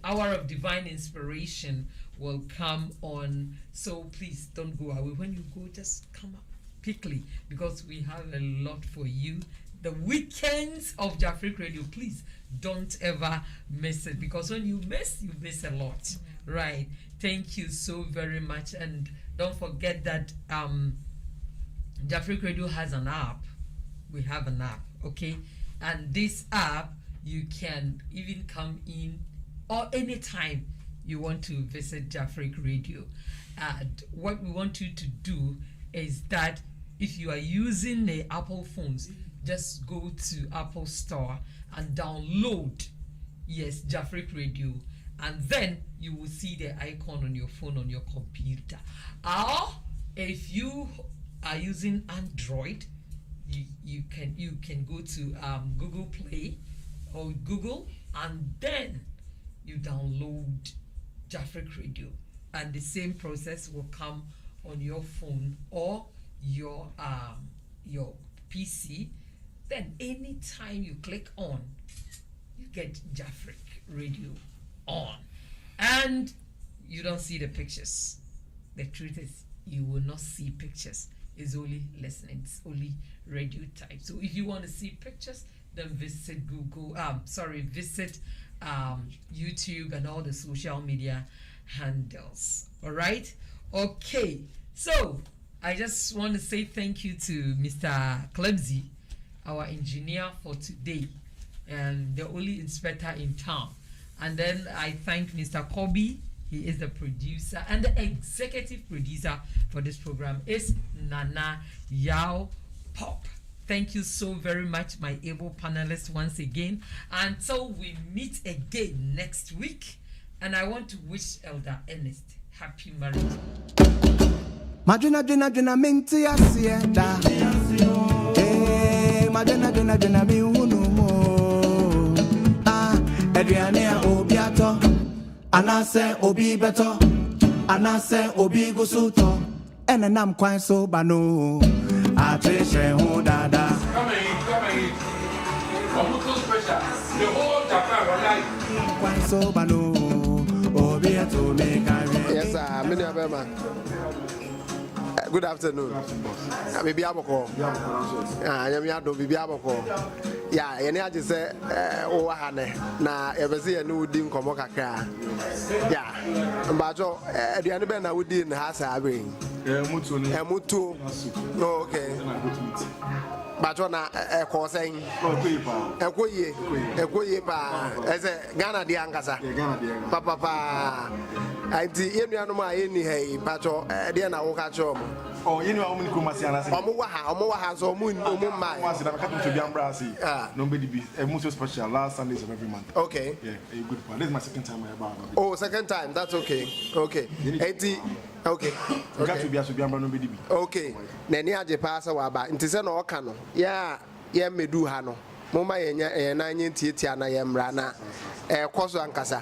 Hour of Divine Inspiration will come on, so please don't go away. When you go, just come up quickly, because we have a lot for you. The weekends of Jafric Radio, please don't ever miss it, because when you miss a lot. Right? Thank you so very much. And don't forget that Jafric Radio has an app. We have an app, okay? And this app, you can even come in or anytime you want to visit Jafric Radio. And what we want you to do is that if you are using the Apple phones, just go to Apple Store and download, yes, Jafric Radio, and then you will see the icon on your phone on your computer. Or if you are using Android, you can go to Google Play or Google, and then you download Jafric Radio, and the same process will come on your phone or your PC. Then anytime you click on, you get Jafric Radio on, and you don't see the pictures. The truth is, you will not see pictures. It's only listening. It's only radio type. So if you want to see pictures, then visit visit YouTube and all the social media handles. All right. Okay. So I just want to say thank you to Mr. Klebsy, our engineer for today, and the only inspector in town. And then I thank Mr. Kobe. He is the producer, and the executive producer for this program is Nana Yao Pop. Thank you so very much, my able panelists, once again. Until we meet again next week, and I want to wish Elder Ernest happy marriage. Madrina minti asieda. Eh, madrina mi unumo. Ah, Adriana obiato. Anase obi beto. Anase obi gusuto. Enenam kwan so bano. Atreshe hu dada. Come and eat. Omuto special. The whole Japan online. Kwan so bano. Obi eto me kare. Yes, sir. Many of them. Good afternoon. Bibi aboko. Nyame ado bibi aboko. Ya, yene age se o ha ne na ebese ye no udi nkomo kakra. Ya. Mbajo aduane be na udi na ha sa abre. Mutu ni. Mutu. No, okay. Bajo na ekosen. Ekoye pa. Ese Ghana di ankasa. Papa. Anti yenu ma yeni hey bajo de na wo ka cho. Oh, you know how many Kumasianas? Omo wa ha so omo mai. Once I come to Biambrasi. Nobody be a most special last Sundays of every month. Okay. Yeah, a good one. This is my second time I about. Oh, second time. That's okay. Okay. 80. Okay. Got to be as Biambra nobody be. Okay. Neni aje pasa wa ba. Nti se no oka no. Ya medu ha no. Moma yenya na nyentiatia na yemra na koso ankasa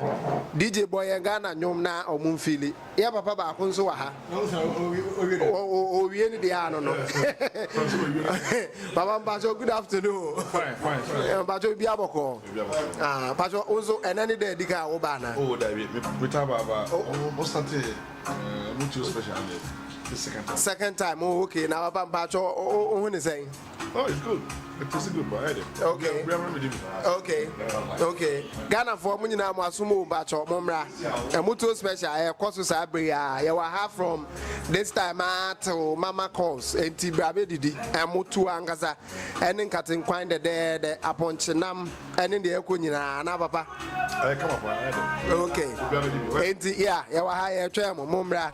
DJ Boy Ghana nyom na omumfili ya papa ba ko nso wa ha o wie ni dia no Baba Mbacho, good afternoon. Fine. Mbacho bi aboko Pacho ozo enani de dika wo ba na Oh, David, we talk about Mostante Mutu special the second time. Oh, okay. Now Baba Mbacho who is saying? Oh, it's good. It's a good boy. Okay. Okay. Ghana for money na asumo Mbacho momra. Mutu special course sabre ya wa have from this time to mama calls enti brabe didi mutu angasa eni nkatin kwan de aponchenam eni de ekonyina na papa Come up. okay enti ya wa ha ya twa momra